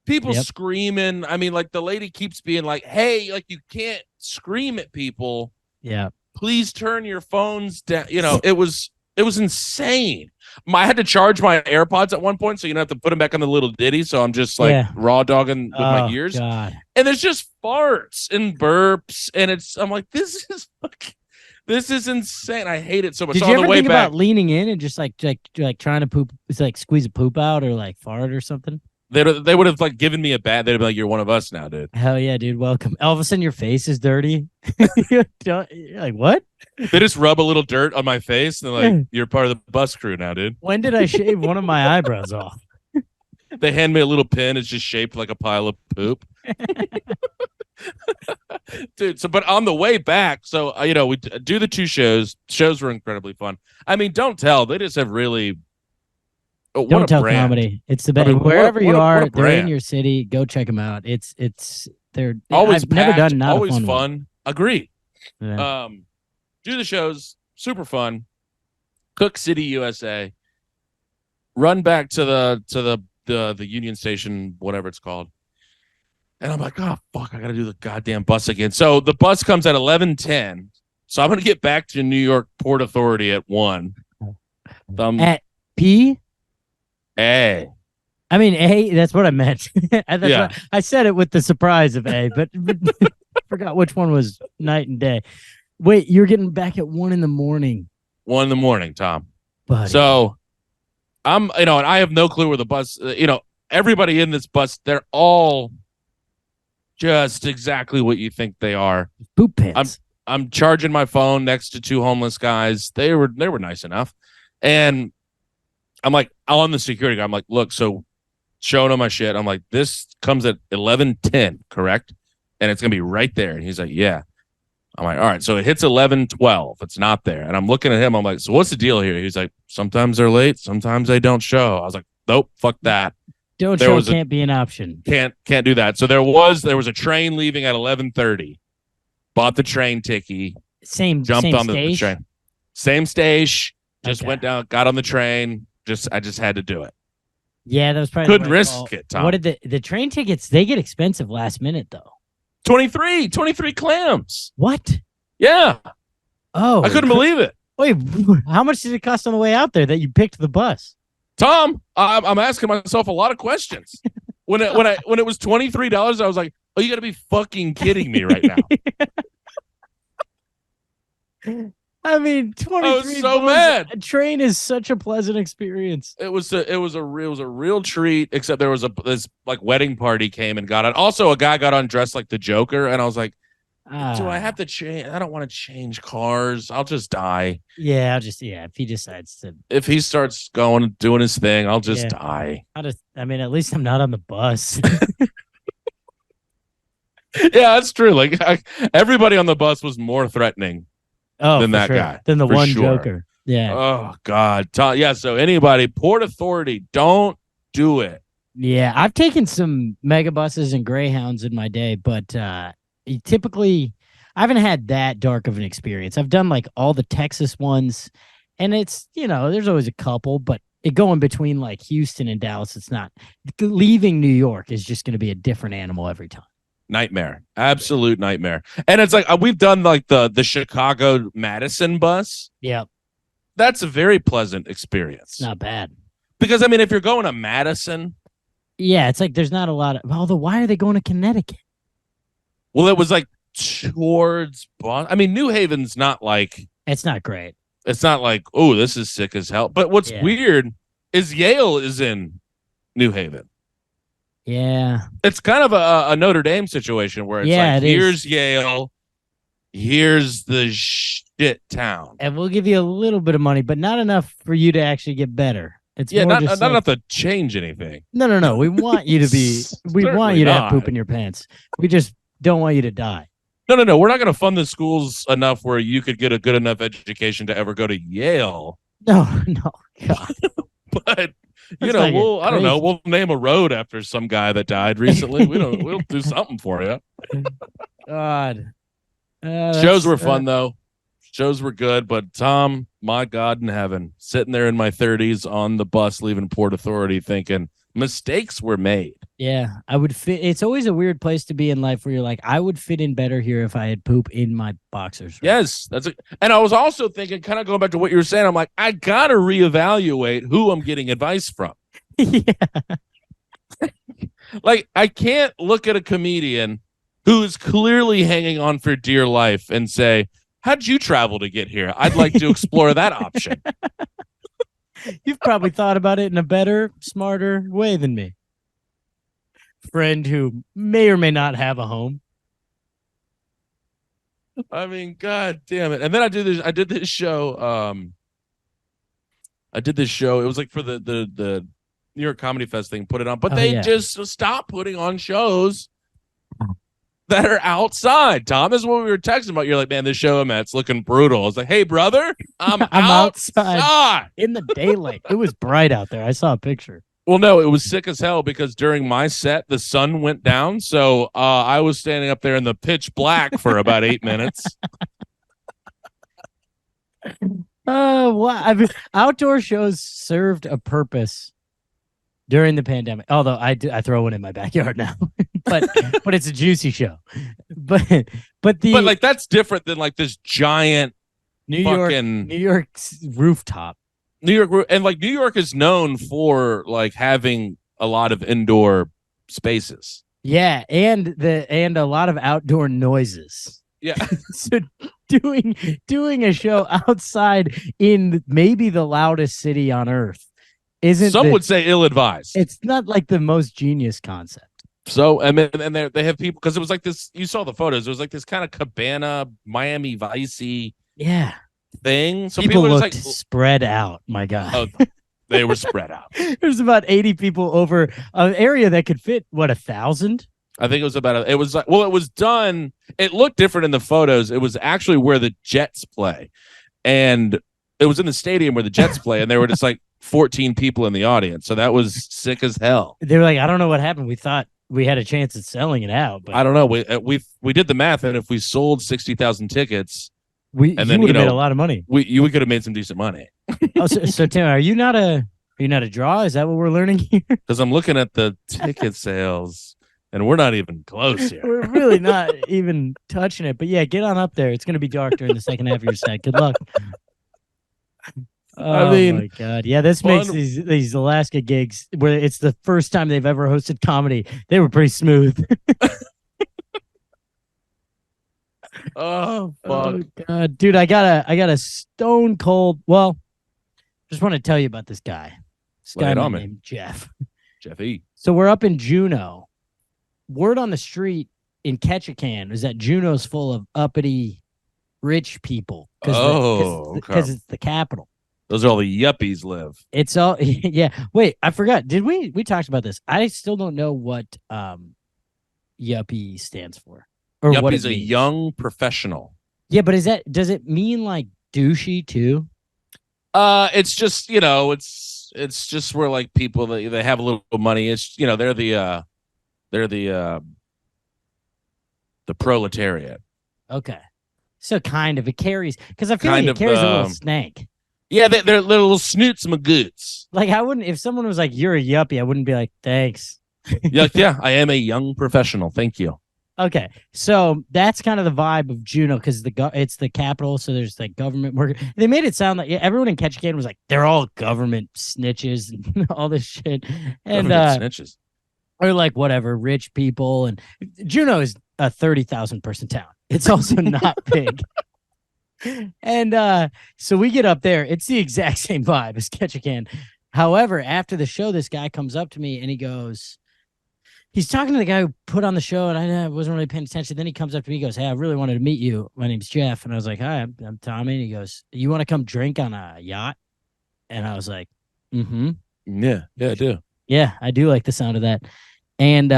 people screaming. I mean, like the lady keeps being like, hey, like you can't scream at people. Yeah. Please turn your phones down. You know, it was insane. I had to charge my AirPods at one point, so you don't have to put them back on the little ditty. So I'm just like raw dogging with my ears. God. And there's just farts and burps, and I'm like, this is insane. I hate it so much. Did you ever think about leaning in and just like trying to poop? It's like squeeze a poop out or like fart or something. They would have like given me a bat. They'd be like, "You're one of us now, dude." Hell yeah, dude. Welcome. All of a sudden, your face is dirty. You're like, what? They just rub a little dirt on my face, and they're like, "You're part of the bus crew now, dude." When did I shave one of my eyebrows off? They hand me a little pin. It's just shaped like a pile of poop. Dude, so but on the way back, so we do the 2 shows. Shows were incredibly fun. I mean, don't tell. They just have really don't tell brand. Comedy. It's the best. I mean, wherever you are, they're in your city. Go check them out. They're always I've packed, never done not always a fun. One. Agree. Yeah. Do the shows, super fun. Cook City, USA. Run back to the Union Station, whatever it's called. And I'm like, oh, fuck, I got to do the goddamn bus again. So the bus comes at 11:10. So I'm going to get back to New York Port Authority at 1. At P? A. I mean, A, that's what I meant. I said it with the surprise of A, but forgot which one was night and day. Wait, you're getting back at 1 in the morning. 1 in the morning, Tom. Buddy. So and I have no clue where the bus, everybody in this bus, they're all just exactly what you think they are. Poop pants. I'm charging my phone next to 2 homeless guys. They were nice enough. And I'm like, on the security guy, I'm like, look, so showing him my shit. I'm like, this comes at 11:10, correct? And it's going to be right there. And he's like, yeah. I'm like, all right. So it hits 11:12. It's not there. And I'm looking at him. I'm like, so what's the deal here? He's like, sometimes they're late. Sometimes they don't show. I was like, nope, fuck that. Don't show can't be an option. Can't do that. So there was a train leaving at 11:30. Bought the train ticket. Jumped on the train. Same stage. Just went down, got on the train. I just had to do it. Yeah, that was probably couldn't risk it, Tom. What did the train tickets? They get expensive last minute though. 23 clams. What? Yeah. Oh, I couldn't believe it. Wait, how much did it cost on the way out there that you picked the bus? Tom, I'm asking myself a lot of questions. When it was $23, I was like, "Oh, you got to be fucking kidding me right now." I mean, 23. I was so mad. A train is such a pleasant experience. It was a real treat. Except there was this like wedding party came and got on. Also, a guy got on dressed like the Joker, and I was like, "Do I have to change? I don't want to change cars. I'll just die." Yeah, if he decides to, if he starts doing his thing, I'll just die. I mean, at least I'm not on the bus. Yeah, that's true. Like everybody on the bus was more threatening. Than that guy. Than the one Joker. Yeah. Oh, God. Yeah, so anybody, Port Authority, don't do it. Yeah, I've taken some mega buses and Greyhounds in my day, but typically I haven't had that dark of an experience. I've done like all the Texas ones, and it's, there's always a couple, but going between like Houston and Dallas, it's not. Leaving New York is just going to be a different animal every time. Nightmare. Absolute nightmare. And it's like we've done like the Chicago Madison bus. Yeah. That's a very pleasant experience. Not bad. Because I mean, if you're going to Madison. Yeah, it's like there's not a lot of, although why are they going to Connecticut? Well, it was like towards Boston. I mean, New Haven's not like. It's not great. It's not like, oh, this is sick as hell. But what's weird is Yale is in New Haven. Yeah. It's kind of a Notre Dame situation where it's like, here's Yale, here's the shit town. And we'll give you a little bit of money, but not enough for you to actually get better. It's not enough to change anything. No. We want you to be, we want you to have poop in your pants. We just don't want you to die. No. We're not going to fund the schools enough where you could get a good enough education to ever go to Yale. No, God. But I don't know. We'll name a road after some guy that died recently. We'll do something for you. God. Shows were fun though. Shows were good, but Tom, my God in heaven, sitting there in my 30s on the bus leaving Port Authority thinking mistakes were made. Yeah, I would fit. It's always a weird place to be in life where you're like, I would fit in better here if I had poop in my boxers. Right? Yes, that's it. And I was also thinking, kind of going back to what you were saying, I'm like, I gotta reevaluate who I'm getting advice from. Yeah. Like, I can't look at a comedian who is clearly hanging on for dear life and say, how'd you travel to get here? I'd like to explore that option. You've probably thought about it in a better, smarter way than me. friend who may or may not have a home. I mean, god damn it. And then I did this show. It was like for the New York Comedy Fest thing, put it on, but they just stopped putting on shows that are outside. Tom, this is what we were texting about. You're like, man, this show I'm at's looking brutal. I was like, hey, brother, I'm outside in the daylight. It was bright out there. I saw a picture. Well, no, it was sick as hell because during my set, the sun went down. So I was standing up there in the pitch black for about 8 minutes. I mean, outdoor shows served a purpose during the pandemic. Although I throw one in my backyard now, but it's a juicy show. But like that's different than like this giant New York's rooftop. New York is known for like having a lot of indoor spaces. Yeah, and a lot of outdoor noises. Yeah. So doing a show outside in maybe the loudest city on earth would say ill-advised. It's not like the most genius concept. So and they have people because it was like this. You saw the photos. It was like this kind of cabana, Miami Vice-y thing. So people looked like spread out. My God. Oh, they were spread out. There's about 80 people over an area that could fit 1,000. I think it was it was done. It looked different in the photos. It was actually where the Jets play, and it was in the stadium where the Jets play, and there were just like 14 people in the audience. So that was sick as hell. They were like, I don't know what happened. We thought we had a chance at selling it out, but I don't know. We did the math, and if we sold 60,000 tickets. You would have made a lot of money. We could have made some decent money. So Tim, are you not a draw? Is that what we're learning here? Because I'm looking at the ticket sales, and we're not even close here. We're really not even touching it. But yeah, get on up there. It's going to be dark during the second half of your set. Good luck. Oh my God! Yeah, this makes these Alaska gigs where it's the first time they've ever hosted comedy. They were pretty smooth. Oh fuck! Oh God, dude, I got a stone cold. Well, just want to tell you about this guy. This guy named Jeff. Jeffy. So we're up in Juneau. Word on the street in Ketchikan is that Juneau's full of uppity, rich people. Because it's the capital. Those are all the yuppies live. It's all Wait, I forgot. Did we talked about this? I still don't know what yuppie stands for. Or Yuppie's what it a young professional. Yeah, but does it mean like douchey too? It's just, it's just where like people they have a little money. It's they're the proletariat. Okay. So kind of it carries because I feel like it carries a little stank. Yeah, they're little snoots magoots. Like I wouldn't if someone was like, you're a yuppie, I wouldn't be like, thanks. Yeah, I am a young professional. Thank you. Okay, so that's kind of the vibe of Juneau because it's the capital, so there's like government work. They made it sound like everyone in Ketchikan was like they're all government snitches and all this shit, and snitches, or like whatever rich people. And Juneau is a 30,000 person town. It's also not big, and so we get up there. It's the exact same vibe as Ketchikan. However, after the show, this guy comes up to me and he goes. He's talking to the guy who put on the show, and I wasn't really paying attention. Then he comes up to me, he goes, "Hey, I really wanted to meet you. My name's Jeff." And I was like, "Hi, I'm Tommy." And he goes, "You want to come drink on a yacht?" And I was like, "Mm-hmm. Yeah, I do. Yeah, I do like the sound of that." And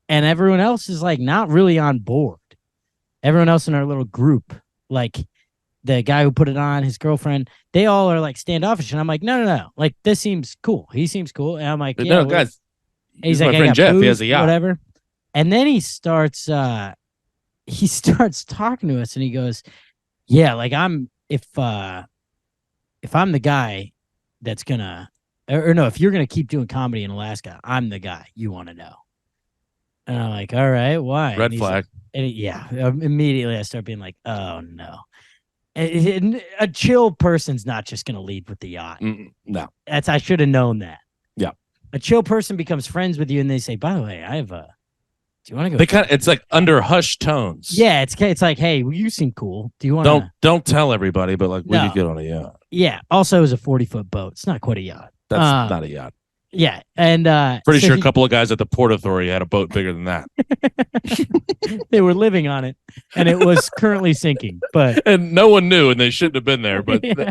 everyone else is like not really on board. Everyone else in our little group, like the guy who put it on, his girlfriend, they all are like standoffish. And I'm like, no. Like, this seems cool. He seems cool. And I'm like, yeah, no, guys. He's like, my friend Jeff. He has a yacht. Whatever. And then he starts talking to us and he goes, yeah, like if I'm the guy that's gonna, or no, if you're going to keep doing comedy in Alaska, I'm the guy you want to know. And I'm like, all right, why? Red flag. Immediately I start being like, oh no. A chill person's not just going to lead with the yacht. No. I should have known that. Yeah. A chill person becomes friends with you and they say, by the way, I have do you want to go? It's like under hushed tones. Yeah, it's like, hey, you seem cool. Do you want to? Don't tell everybody, but like we could get on a yacht. Yeah. Also, it was a 40-foot boat. It's not quite a yacht. That's not a yacht. Yeah, and pretty sure a couple of guys at the Port Authority had a boat bigger than that. They were living on it, and it was currently sinking. And no one knew, and they shouldn't have been there. But yeah.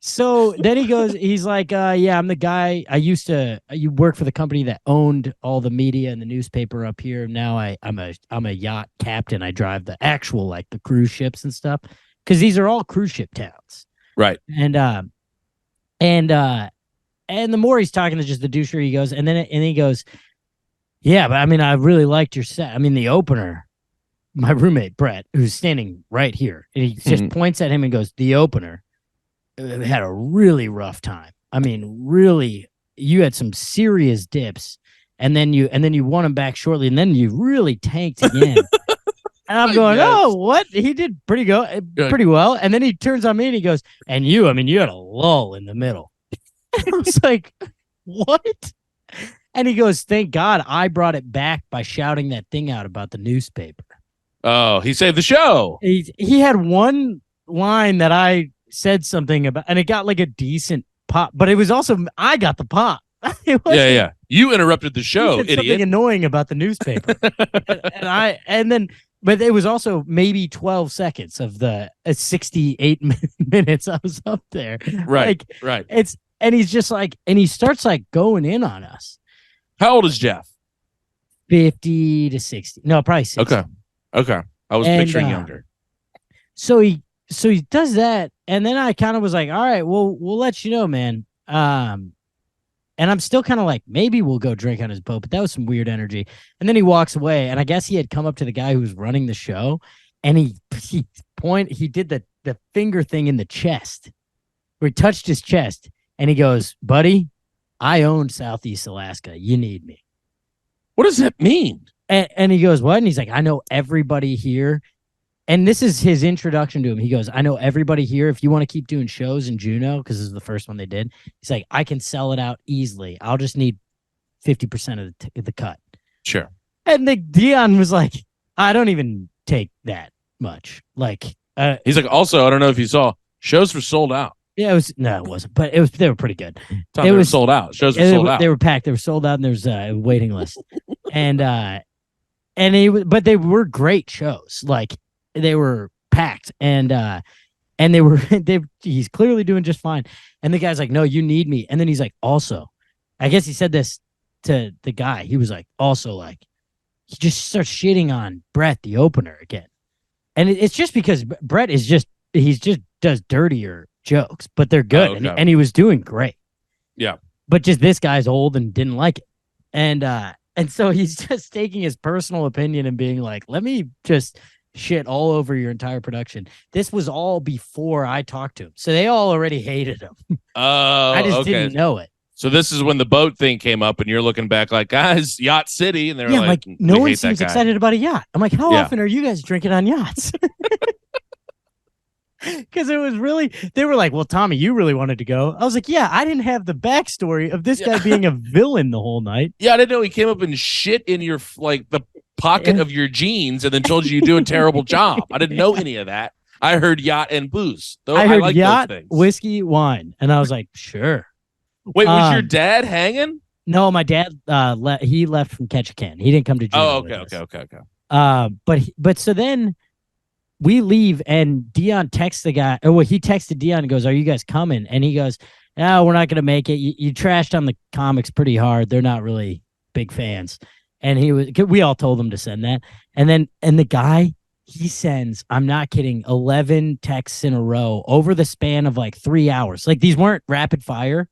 So then he's like, yeah, I'm the guy. You work for the company that owned all the media and the newspaper up here. Now I'm a yacht captain. I drive the actual like the cruise ships and stuff because these are all cruise ship towns, right? And the more he's talking to just the doucher, he goes, and he goes, yeah, but I mean, I really liked your set. I mean, the opener, my roommate, Brett, who's standing right here, and he just points at him and goes, the opener had a really rough time. I mean, really, you had some serious dips, and then you won him back shortly, and then you really tanked again. And I'm going, oh, what? He did pretty well. And then he turns on me and he goes, and you had a lull in the middle. I was like, what? And he goes, thank God I brought it back by shouting that thing out about the newspaper. Oh, he saved the show. He had one line that I said something about, and it got like a decent pop, but it was also, I got the pop. Yeah. You interrupted the show, idiot. Something annoying about the newspaper. But it was also maybe 12 seconds of the 68 minutes I was up there. Right. And he's just like, and he starts like going in on us. How old is Jeff? 50 to 60. No, probably 60. Okay. I was picturing younger. So he does that. And then I kind of was like, all right, we'll let you know, man. And I'm still kind of like, maybe we'll go drink on his boat, but that was some weird energy. And then he walks away, and I guess he had come up to the guy who was running the show, and he did the finger thing in the chest, where he touched his chest, and he goes, buddy, I own Southeast Alaska. You need me. What does that mean? And he goes, what? And he's like, I know everybody here. And this is his introduction to him. He goes, I know everybody here. If you want to keep doing shows in Juneau, because this is the first one they did, he's like, I can sell it out easily. I'll just need 50% of the cut. Sure. And Dion was like, I don't even take that much. Like, he's like, also, I don't know if you saw, shows were sold out. Yeah, it wasn't, but they were pretty good. They were sold out. Shows were sold out. They were packed. They were sold out, and there's a waiting list. But they were great shows. Like, they were packed, and he's clearly doing just fine. And the guy's like, no, you need me. And then he's like, also, I guess he said this to the guy. He was like, also, like, he just starts shitting on Brett, the opener, again. And it's just because Brett does dirtier jokes, but they're good. Oh, okay. And he was doing great. Yeah. But just this guy's old and didn't like it. And so he's just taking his personal opinion and being like, let me just shit all over your entire production. This was all before I talked to him. So they all already hated him. Oh, I just didn't know it. So this is when the boat thing came up, and you're looking back like, guys, Yacht City, and they're like, no one seems excited about a yacht. I'm like, how often are you guys drinking on yachts? Because it was really, they were like, well, Tommy, you really wanted to go. I was like, yeah, I didn't have the backstory of this guy being a villain the whole night. Yeah, I didn't know he came up and shit in your, like, the pocket of your jeans and then told you do a terrible job. I didn't know any of that. I heard yacht and booze. I heard yacht, whiskey, wine. And I was like, sure. Wait, was your dad hanging? No, my dad, he left from Ketchikan. He didn't come to Juneau. Oh, okay. But so then we leave, and Dion texts the guy. Oh, well, he texted Dion and goes, are you guys coming? And he goes, no, we're not going to make it. You trashed on the comics pretty hard. They're not really big fans. And we all told him to send that. And the guy, he sends, I'm not kidding, 11 texts in a row over the span of like 3 hours. Like, these weren't rapid fire.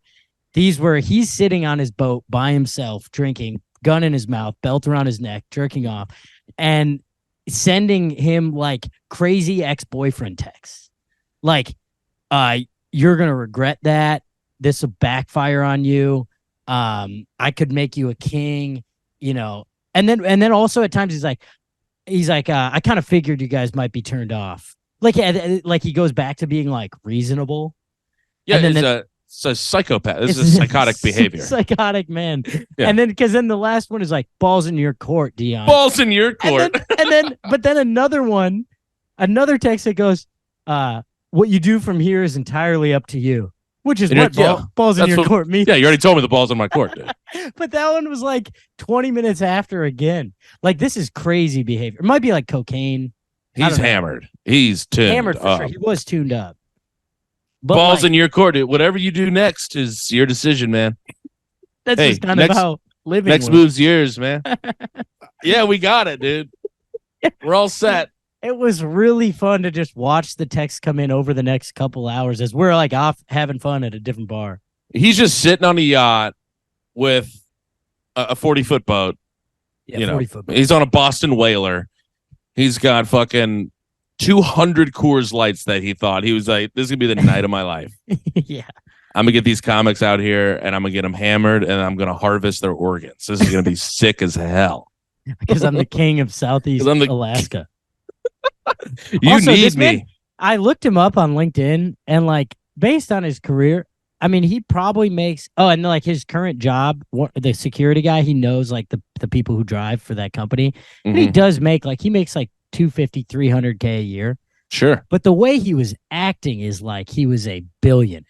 These were, he's sitting on his boat by himself, drinking, gun in his mouth, belt around his neck, jerking off, and sending him like crazy ex-boyfriend texts. Like, you're going to regret that. This will backfire on you. I could make you a king, you know. And then also at times he's like, I kind of figured you guys might be turned off. Like he goes back to being like reasonable. Yeah, it's a psychopath. This is psychotic behavior. Psychotic man. Yeah. And then because then the last one is like, balls in your court, Dion. Balls in your court. But then another text that goes, what you do from here is entirely up to you. Which is what balls in your court means. Yeah, you already told me the ball's in my court, dude. But that one was like 20 minutes after again. Like, this is crazy behavior. It might be like cocaine. He's hammered. He's tuned hammered for sure. He was tuned up. But balls in your court, dude. Whatever you do next is your decision, man. That's just kind of how living next move's yours, man. Yeah, we got it, dude. We're all set. It was really fun to just watch the text come in over the next couple hours as we're like off having fun at a different bar. He's just sitting on a yacht with a 40-foot boat. Yeah, 40-foot boat. He's on a Boston whaler. He's got fucking 200 Coors Lights that he thought. He was like, this is going to be the night of my life. Yeah. I'm going to get these comics out here and I'm going to get them hammered and I'm going to harvest their organs. This is going to be sick as hell. Because I'm the king of Southeast Alaska. You also, need me. Man, I looked him up on LinkedIn and like based on his career, I mean, he probably makes and like his current job, the security guy, he knows like the people who drive for that company. Mm-hmm. And he does make he makes like $250, $300K a year. Sure. But the way he was acting is like he was a billionaire.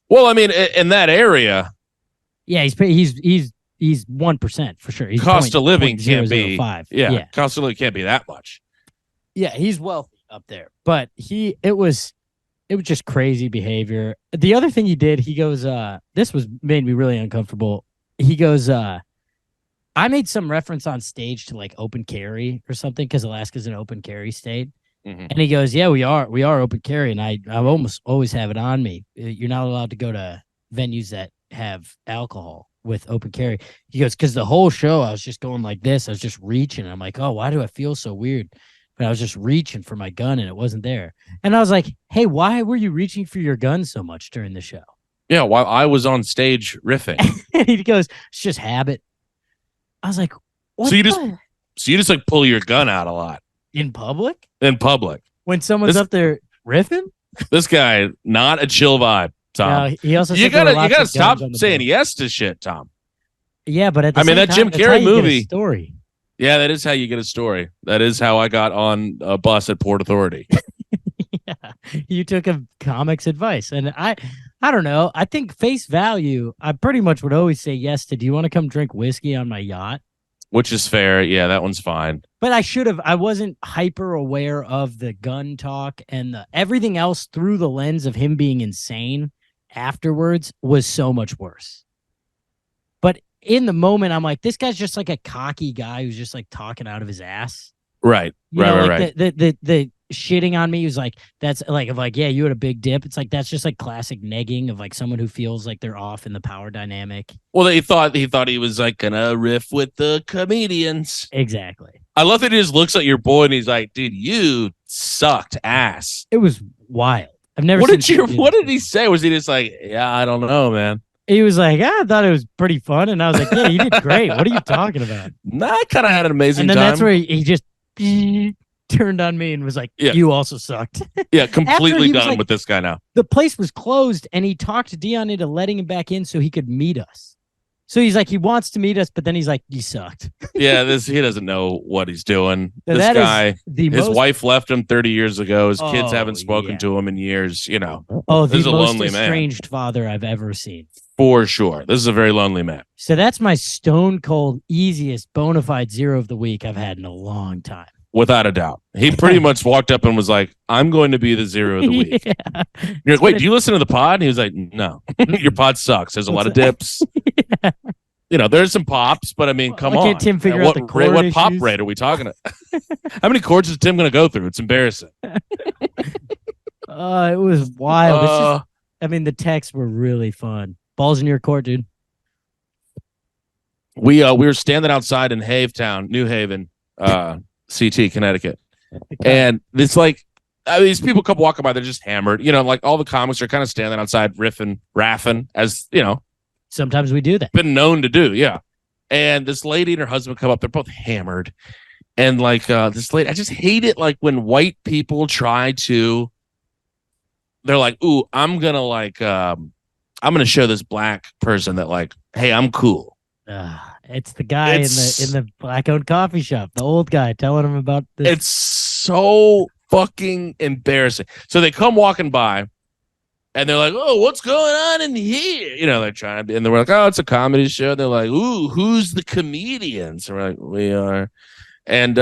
Well, I mean, in that area. Yeah, he's 1% for sure. He's cost of living can't be. Yeah, cost of living can't be that much. Yeah, he's wealthy up there, but it was just crazy behavior. The other thing he did, he goes, made me really uncomfortable. He goes, I made some reference on stage to like open carry or something because Alaska's an open carry state. Mm-hmm. And he goes, yeah, we are open carry. And I almost always have it on me. You're not allowed to go to venues that have alcohol with open carry. He goes, because the whole show I was just going like this. I was just reaching. I'm like, oh, why do I feel so weird? But I was just reaching for my gun and it wasn't there. And I was like, hey, why were you reaching for your gun so much during the show? Yeah, while I was on stage riffing. And he goes, it's just habit. I was like, what? So you just like pull your gun out a lot. In public? In public. When someone's up there riffing? This guy, not a chill vibe, Tom. No, he also you gotta stop saying yes to shit, Tom. Yeah, but at the same time, that Jim Carrey movie story. Yeah, that is how you get a story. That is how I got on a bus at Port Authority. Yeah, you took a comic's advice, and I don't know. I think face value, I pretty much would always say yes to. Do you want to come drink whiskey on my yacht? Which is fair. Yeah, that one's fine. But I wasn't hyper aware of the gun talk and everything else through the lens of him being insane afterwards was so much worse. But in the moment, I'm like, this guy's just like a cocky guy who's just like talking out of his ass. Right. Right. The shitting on me was like, that's like, yeah, you had a big dip. It's like, that's just like classic negging of like someone who feels like they're off in the power dynamic. Well, he thought he was like gonna riff with the comedians. Exactly. I love that he just looks at your boy and he's like, dude, you sucked ass. It was wild. I've never What did he say? Was he just like, yeah, I don't know, man? He was like, I thought it was pretty fun. And I was like, yeah, you did great. What are you talking about? Nah, I kind of had an amazing time. And then that's where he just turned on me and was like, you also sucked. Yeah, completely done with this guy now. The place was closed and he talked Dion into letting him back in so he could meet us. So he's like, he wants to meet us, but then he's like, you sucked. Yeah, he doesn't know what he's doing. This guy, his wife left him 30 years ago. His kids haven't spoken to him in years, you know. Oh, this is a lonely man. Estranged father I've ever seen. For sure. This is a very lonely man. So that's my stone cold, easiest bona fide zero of the week I've had in a long time. Without a doubt. He pretty much walked up and was like, I'm going to be the zero of the week. Yeah. You're like, wait, do you listen to the pod? And he was like, no, your pod sucks. There's a lot of dips. Yeah. You know, there's some pops, but I mean, come on. Can't Tim figure out what pop rate are we talking about? How many chords is Tim going to go through? It's embarrassing. It was wild. The texts were really fun. Balls in your court, dude. We were standing outside in Havetown, New Haven, CT, Connecticut. And it's like, these people come walking by, they're just hammered. You know, like all the comics are kind of standing outside riffing, raffing, as, you know. Sometimes we do that. Been known to do, yeah. And this lady and her husband come up. They're both hammered. And like this lady, I just hate it like when white people try to, they're like, ooh, I'm going to show this black person that like, hey, I'm cool. It's the guy in the black-owned coffee shop, the old guy telling him about this. It's so fucking embarrassing. So they come walking by, And they're like, "Oh, what's going on in here?" You know, they're trying to be, and they're like, "Oh, it's a comedy show." And they're like, "Ooh, who's the comedians?" And we're like, "We are." And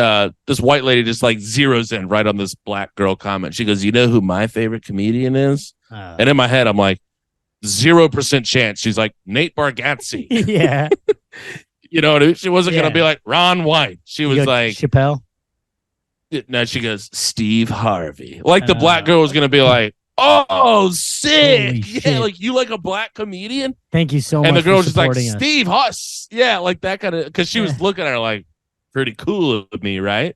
this white lady just like zeroes in right on this black girl comment. She goes, "You know who my favorite comedian is?" And in my head, I'm like, 0% chance. She's like, Nate Bargatze. Yeah. You know what I mean? She wasn't going to be like Ron White. She was like Chappelle. No, she goes, Steve Harvey. Like the black girl was going to be like, "Oh, sick. Yeah, like you like a black comedian?" Thank you so much. And the girl was just like, us. Steve Huss. Yeah, like that kind of, because she was looking at her like, pretty cool with me, right?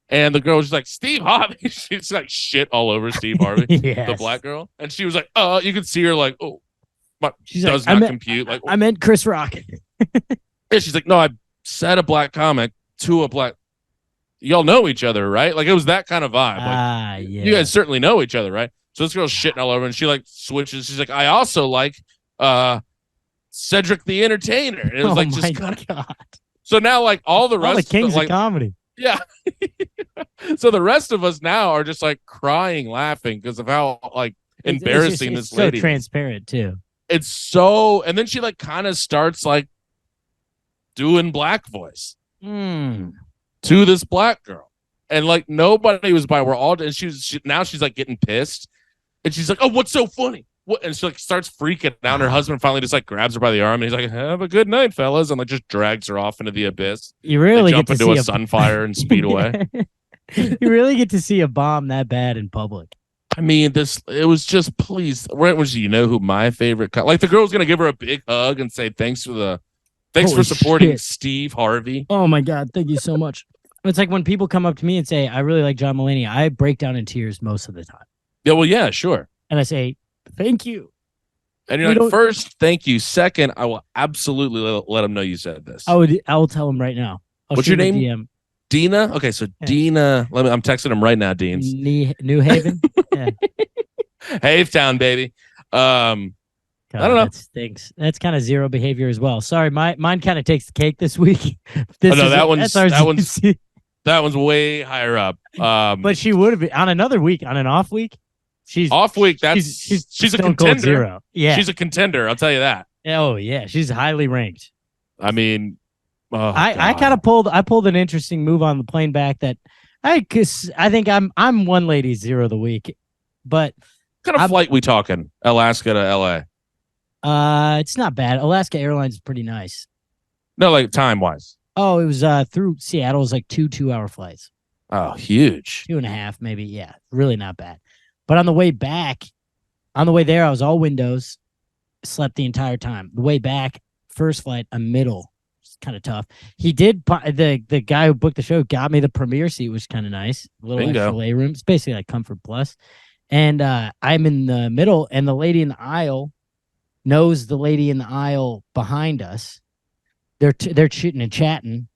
And the girl was just like, Steve Harvey. She's like shit all over Steve Harvey, the black girl. And she was like, you could see her like, oh, she does not compute. Like, I meant Chris Rock. Yeah, she's like, no, I said a black comic to a black. Y'all know each other, right? Like it was that kind of vibe. Like, yeah. You guys certainly know each other, right? So this girl's shitting all over, and she like switches. She's like, I also like Cedric the Entertainer. And it was like just kind of. God. So now, like all the rest, the kings of, like, of comedy. Yeah. So the rest of us now are just like crying, laughing because of how like embarrassing it's this lady. So transparent too. It's so, and then she like kind of starts like doing black voice to this black girl, and like nobody was by. We're all, and now she's like getting pissed, and she's like, "Oh, what's so funny?" What? And she like starts freaking out. And her husband finally just like grabs her by the arm, and he's like, "Have a good night, fellas," and like just drags her off into the abyss. You really jump get to into see a sunfire and speed away. You really get to see a bomb that bad in public. I mean, it was just, please, right when you know who my favorite, like the girl's gonna give her a big hug and say thanks for supporting Steve Harvey. Oh my God, thank you so much. It's like when people come up to me and say, I really like John Mulaney, I break down in tears most of the time. Yeah, well, yeah, sure. And I say, thank you. And you're like, first, thank you. Second, I will absolutely let him know you said this. I will tell him right now. What's your name? DM. Dina? Okay, so Dina, I'm texting him right now, Deans. New Haven? Yeah. Havetown, baby. God, I don't know. That stinks. That's kind of zero behavior as well. Sorry, mine kind of takes the cake this week. That one's way higher up. But she would have been on another week, on an off week. She's off week. She's a contender. Zero. Yeah, she's a contender. I'll tell you that. Oh yeah, she's highly ranked. I mean, I kind of pulled an interesting move on the plane back that I think I'm one lady zero of the week, but what kind of flight we talking? Alaska to LA. It's not bad. Alaska Airlines is pretty nice. No, like time wise. Oh, it was through Seattle. It was like 2-hour flights. Oh, huge. 2.5 maybe. Yeah, really not bad. But on the way there, I was all windows, slept the entire time. The way back, first flight, a middle. It's kind of tough. He did, the guy who booked the show got me the premiere seat, which is kind of nice. A little extra lay room. It's basically like Comfort Plus. And I'm in the middle, and the lady in the aisle knows the lady in the aisle behind us. They're shooting and chatting.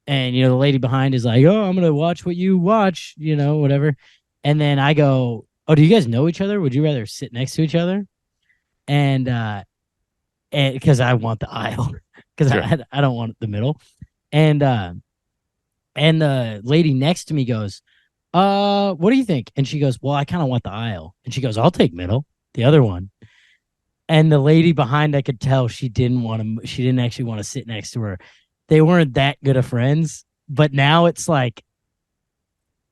And, the lady behind is like, oh, I'm going to watch what you watch, whatever. And then I go, oh, do you guys know each other? Would you rather sit next to each other? And because I want the aisle, because I don't want the middle. And the lady next to me goes, what do you think? And she goes, well, I kind of want the aisle. And she goes, I'll take middle, the other one. And the lady behind, I could tell she didn't actually want to sit next to her. They weren't that good of friends, but now it's like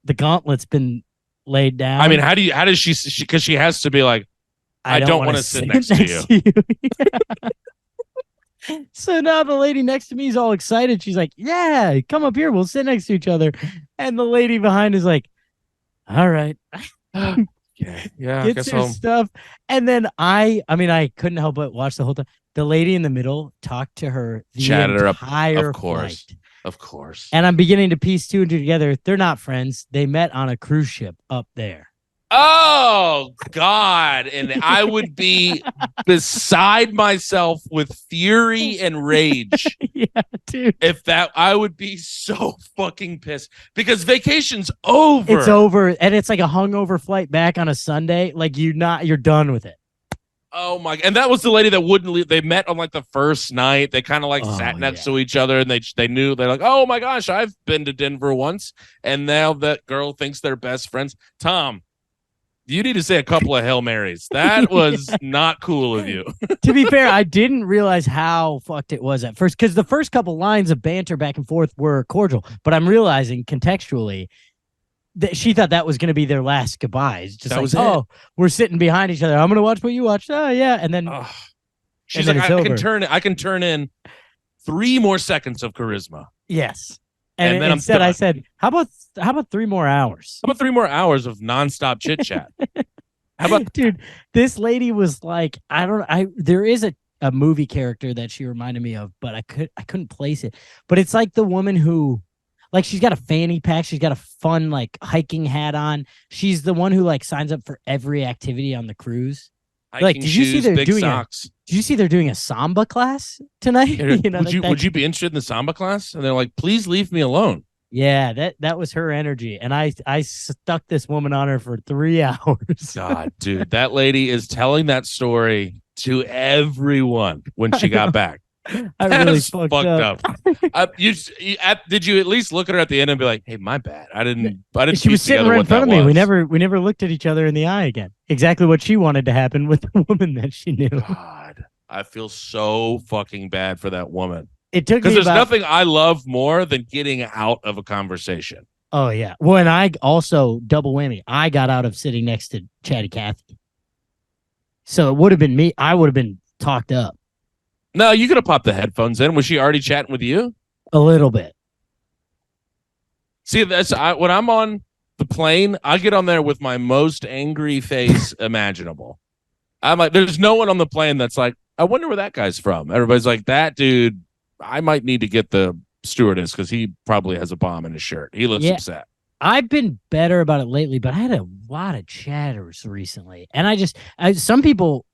the gauntlet's been laid down. I mean, how does she, because she has to be like, I don't want to sit next to you. So now the lady next to me is all excited. She's like, yeah, come up here. We'll sit next to each other. And the lady behind is like, all right. Yeah. Gets her stuff. And then I couldn't help but watch the whole time. The lady in the middle talked to her the chatted her entire up. flight. Of course. And I'm beginning to piece two and two together. They're not friends. They met on a cruise ship up there. Oh, God. And I would be beside myself with fury and rage. Yeah, dude. I would be so fucking pissed because vacation's over. It's over. And it's like a hungover flight back on a Sunday. Like you're done with it. Oh my! And that was the lady that wouldn't leave. They met on like the first night. They kind of like sat next to each other, and they knew they're like, oh my gosh, I've been to Denver once, and now that girl thinks they're best friends. Tom, You need to say a couple of Hail Marys. That was not cool of you. To be fair, I didn't realize how fucked it was at first, because the first couple lines of banter back and forth were cordial, but I'm realizing contextually that she thought that was going to be their last goodbyes. Just that like, we're sitting behind each other. I'm going to watch what you watched. Oh, yeah. And then she's like, I can turn in 3 more seconds of charisma. Yes. And then instead I said, how about 3 more hours? How about 3 more hours of nonstop chit chat? How about dude? This lady was like, there is a movie character that she reminded me of, but I couldn't place it. But it's like the woman who, like, she's got a fanny pack, she's got a fun like hiking hat on. She's the one who like signs up for every activity on the cruise. Like, did you see they're doing socks? Did you see they're doing a samba class tonight? You know, would you be interested in the samba class? And they're like, please leave me alone. Yeah, that was her energy, and I stuck this woman on her for 3 hours. God, dude, that lady is telling that story to everyone when she got back. I really fucked up. Did you at least look at her at the end and be like, "Hey, my bad. I didn't." She was sitting right in front of me. We never looked at each other in the eye again. Exactly what she wanted to happen with the woman that she knew. God, I feel so fucking bad for that woman. It took because there's nothing I love more than getting out of a conversation. Oh yeah. Well, and I also double whammy. I got out of sitting next to Chatty Cathy. So it would have been me. I would have been talked up. No, you could have popped the headphones in. Was she already chatting with you? A little bit. See, when I'm on the plane, I get on there with my most angry face imaginable. I'm like, there's no one on the plane that's like, I wonder where that guy's from. Everybody's like, that dude, I might need to get the stewardess because he probably has a bomb in his shirt. He looks upset. I've been better about it lately, but I had a lot of chatters recently. And some people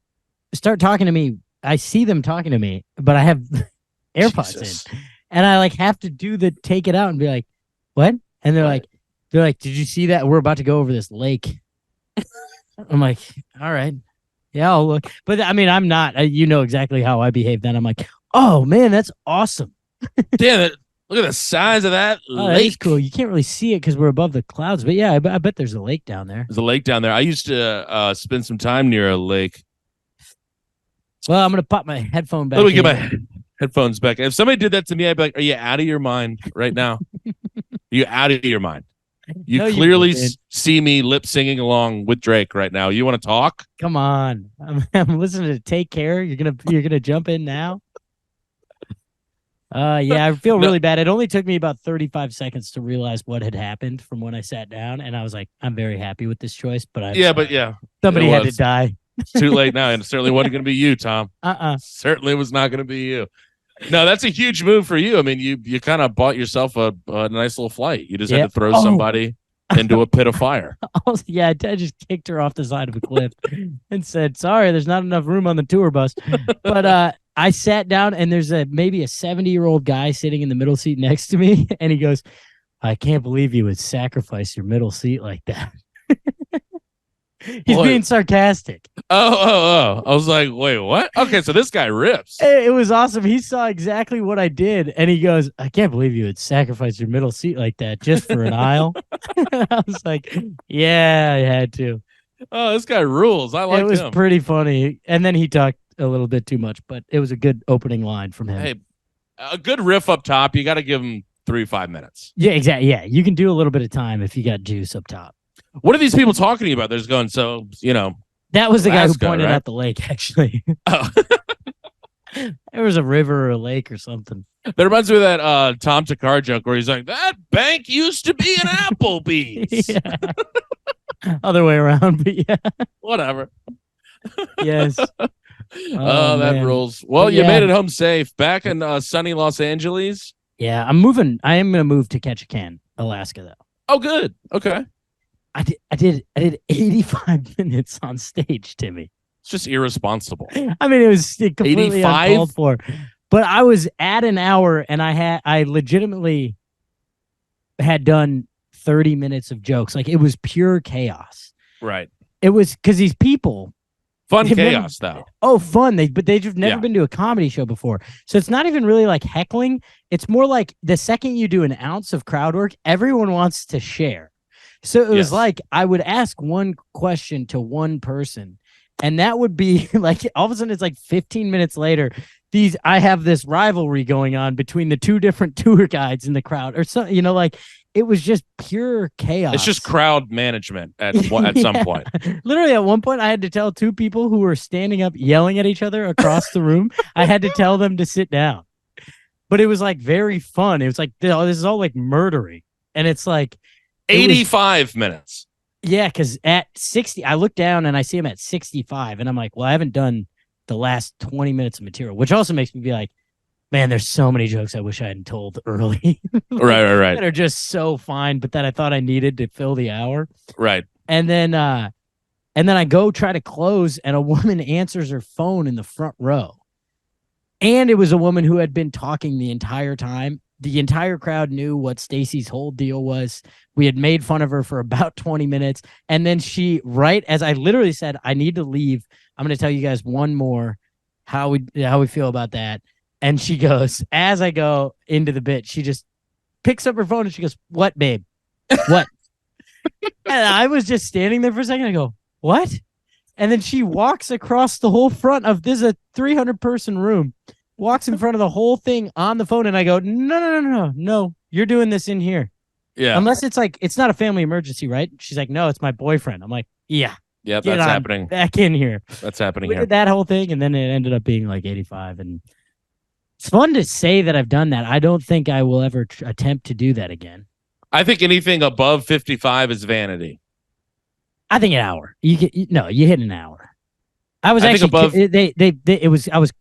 start talking to me. I see them talking to me, but I have AirPods in, and I like have to do the take it out and be like, what? And they're like, did you see that? We're about to go over this lake. I'm like, all right. Yeah, I'll look. But I mean, I'm not, you know exactly how I behave then. I'm like, oh man, that's awesome. Damn it. Look at the size of that lake. That's cool. You can't really see it because we're above the clouds, but yeah, I bet there's a lake down there. There's a lake down there. I used to spend some time near a lake. Well, I'm going to pop my headphone back. Let me get my headphones back. If somebody did that to me, I'd be like, are you out of your mind right now? Are you out of your mind? You clearly see me lip singing along with Drake right now. You want to talk? Come on. I'm listening to Take Care. You're gonna jump in now? Yeah, I feel really bad. It only took me about 35 seconds to realize what had happened from when I sat down, and I was like, I'm very happy with this choice, but somebody had to die. It's too late now, and it certainly wasn't going to be you, Tom. Certainly was not going to be you. No, that's a huge move for you. I mean, you kind of bought yourself a nice little flight. You just had to throw somebody into a pit of fire. Yeah, I just kicked her off the side of a cliff and said, sorry, there's not enough room on the tour bus. But I sat down, and there's maybe a 70-year-old guy sitting in the middle seat next to me, and he goes, I can't believe you would sacrifice your middle seat like that. He's being sarcastic. Oh. I was like, wait, what? Okay, so this guy rips. It was awesome. He saw exactly what I did, and he goes, I can't believe you would sacrifice your middle seat like that just for an aisle. I was like, yeah, I had to. Oh, this guy rules. I like him. It was pretty funny. And then he talked a little bit too much, but it was a good opening line from him. Hey, a good riff up top. You got to give him 3-5 minutes. Yeah, exactly. Yeah, you can do a little bit of time if you got juice up top. What are these people talking to you about? There's going, that was the guy who pointed out the lake, actually. Oh. There was a river or a lake or something. That reminds me of that Tom Takar joke where he's like, that bank used to be an Applebee's. Other way around, but yeah. Whatever. Yes. Oh, that rules. Well, you made it home safe. Back in sunny Los Angeles. Yeah, I'm moving. I am going to move to Ketchikan, Alaska, though. Oh, good. Okay. I did 85 minutes on stage, Timmy. It's just irresponsible. I mean, it was completely uncalled for. But I was at an hour, and I legitimately had done 30 minutes of jokes. Like, it was pure chaos. Right. It was because these people. Fun chaos, though. Oh, fun. But they've never been to a comedy show before. So it's not even really like heckling. It's more like the second you do an ounce of crowd work, everyone wants to share. So it was like I would ask one question to one person, and that would be like all of a sudden it's like 15 minutes later. I have this rivalry going on between the two different tour guides in the crowd, or so like it was just pure chaos. It's just crowd management at some point. Literally, at one point, I had to tell two people who were standing up yelling at each other across the room. I had to tell them to sit down. But it was like very fun. It was like this is all like murdering, and it's like 85 minutes. Yeah, because at 60, I look down and I see him at 65, and I'm like, well, I haven't done the last 20 minutes of material, which also makes me be like, man, there's so many jokes I wish I hadn't told early. Right. That are just so fine, but that I thought I needed to fill the hour. Right. And then I go try to close, and a woman answers her phone in the front row. And it was a woman who had been talking the entire time. The entire crowd knew what Stacy's whole deal was. We had made fun of her for about 20 minutes. And then she, right as I literally said, I need to leave, I'm going to tell you guys one more how we feel about that. And she goes, as I go into the bit, she just picks up her phone and she goes, "What, babe? What?" And I was just standing there for a second. I go, "What?" And then she walks across the whole front of this is a 300-person room, walks in front of the whole thing on the phone. And I go, no, you're doing this in here. Yeah. Unless it's like, it's not a family emergency, right? She's like, "No, it's my boyfriend." I'm like, yeah, that's happening. Back in here. That's happening We here. did that whole thing. And then it ended up being like 85. And it's fun to say that I've done that. I don't think I will ever attempt to do that again. I think anything above 55 is vanity. I think an hour. You hit an hour. I was actually above. I was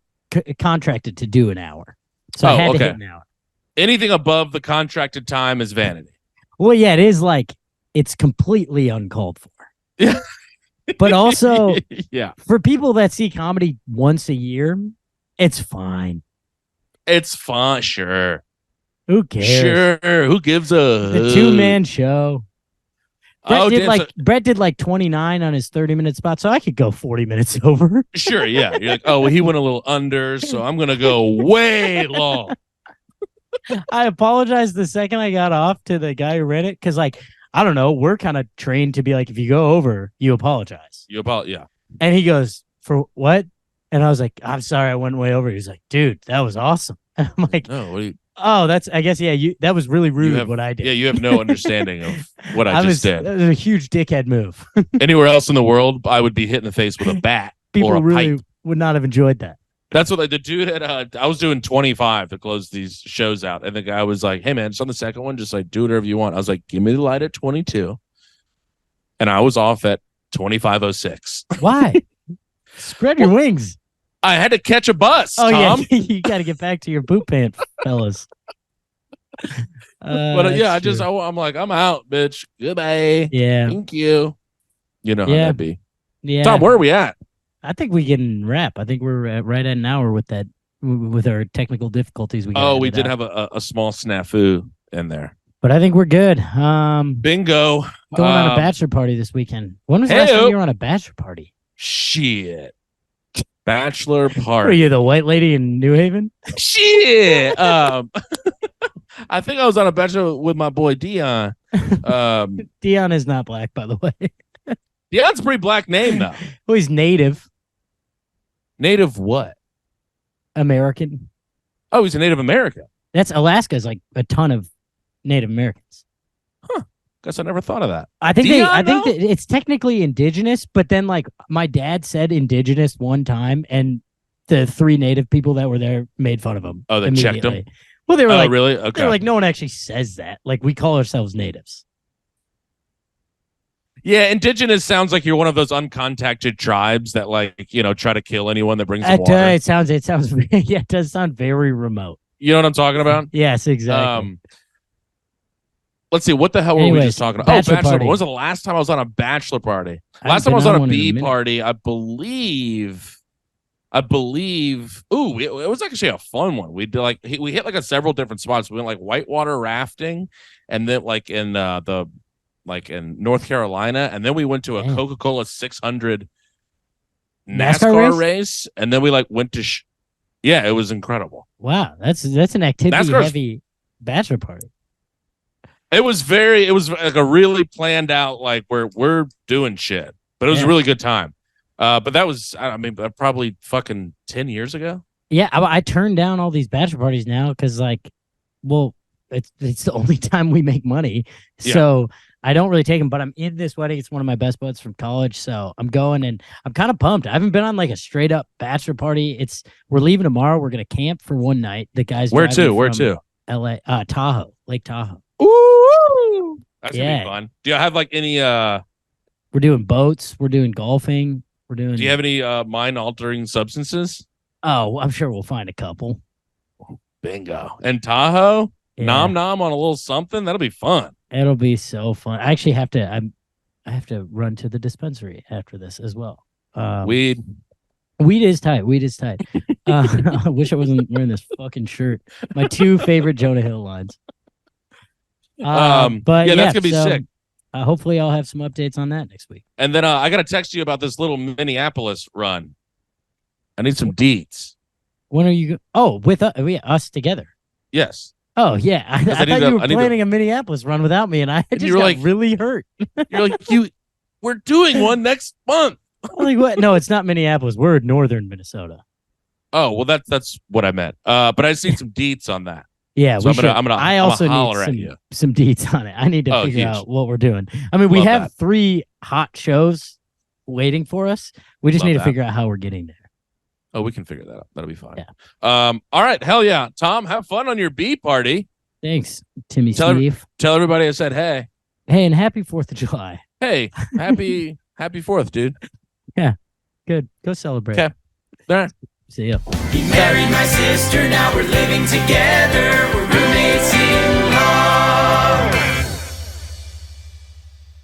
contracted to do an hour, so I had to hit an hour. Anything above the contracted time is vanity. Well, yeah, it is like it's completely uncalled for. Yeah, but also, yeah, for people that see comedy once a year, it's fine. It's fun, sure. Who cares? Sure, who gives a the 2-man show? Brett did like 29 on his 30-minute spot, so I could go 40 minutes over. Sure, yeah. You're like, oh, well, he went a little under, so I'm gonna go way long. I apologized the second I got off to the guy who ran it, because like I don't know, we're kind of trained to be like, if you go over, you apologize. Yeah. And he goes, "For what?" And I was like, "I'm sorry, I went way over." He's like, "Dude, that was awesome." And I'm like, "No, what are you?" Oh, I guess, yeah, that was really rude what I did. Yeah, you have no understanding of what I just did. That was a huge dickhead move. Anywhere else in the world, I would be hit in the face with a bat People or a really pipe. Would not have enjoyed that. That's what the dude had. I was doing 25 to close these shows out. And the guy was like, "Hey, man, just on the second one, just like do whatever you want." I was like, "Give me the light at 22." And I was off at 25:06. Why? Spread your wings. I had to catch a bus. Oh, Tom. Yeah. You got to get back to your boot pant, fellas. But I'm like, I'm out, bitch. Goodbye. Yeah. Thank you. You know how that be. Yeah. Tom, where are we at? I think we can wrap. I think we're right at an hour with that, with our technical difficulties. We did have a small snafu in there. But I think we're good. Bingo. Going on a bachelor party this weekend. When was the last time you were on a bachelor party? Shit. Bachelor party. Were you the white lady in New Haven? Shit. I think I was on a bachelor with my boy Dion. Dion is not black, by the way. Dion's a pretty black name, though. Well, he's native. Native what? American. Oh, he's a Native American. Alaska's like a ton of Native Americans. Huh. Guess I never thought of that. I think that it's technically indigenous, but then like my dad said indigenous one time, and the 3 Native people that were there made fun of him. Oh, they checked him? Well, they were like, really? Okay. They were like, no one actually says that. Like, we call ourselves natives. Yeah, indigenous sounds like you're one of those uncontacted tribes that try to kill anyone that brings them water. It sounds yeah, it does sound very remote. You know what I'm talking about? Yes, exactly. Let's see, what the hell were we just talking about? Bachelor bachelor party. When was the last time I was on a bachelor party? Last time I was on a bee party, I believe. Ooh, it was actually a fun one. We did we hit several different spots. We went whitewater rafting, and then in North Carolina, and then we went to a Coca-Cola 600 NASCAR race, and then we went to it was incredible. Wow, that's an activity heavy bachelor party. It was like a really planned out, like we're doing shit, but it was a really good time. But that was, I mean, probably fucking 10 years ago. Yeah, I turned down all these bachelor parties now because, like, well, it's the only time we make money, so I don't really take them. But I'm in this wedding. It's one of my best buds from college, so I'm going, and I'm kind of pumped. I haven't been on like a straight up bachelor party. We're leaving tomorrow. We're gonna camp for one night. The guys, where to? L.A. Tahoe, Lake Tahoe. Ooh, that's gonna be fun. Do you have like any? We're doing boats. We're doing golfing. Do you have any mind altering substances? Oh, I'm sure we'll find a couple. Bingo. And Tahoe, nom on a little something. That'll be fun. It'll be so fun. I actually have to. I have to run to the dispensary after this as well. Weed is tight. I wish I wasn't wearing this fucking shirt. My two favorite Jonah Hill lines. But that's gonna be sick. Hopefully, I'll have some updates on that next week. And then I gotta text you about this little Minneapolis run. I need some deets. When are you? With us together. Yes. Oh yeah, I thought you were planning a Minneapolis run without me, and I just got like, really hurt. You're like, we're doing one next month. I'm like, what? No, it's not Minneapolis. We're in northern Minnesota. Oh well, that's what I meant. But I see some deets on that. Yeah, so I also need some deets on it. I need to figure out what we're doing. I mean, we have 3 hot shows waiting for us. We just need to figure out how we're getting there. Oh, we can figure that out. That'll be fine. Yeah. All right. Hell yeah. Tom, have fun on your bee party. Thanks, Timmy Steve. Tell everybody I said hey. Hey, and happy 4th of July. Hey, happy 4th, dude. Yeah. Good. Go celebrate. Okay. All right. See ya. He married my sister. Now we're living together. We're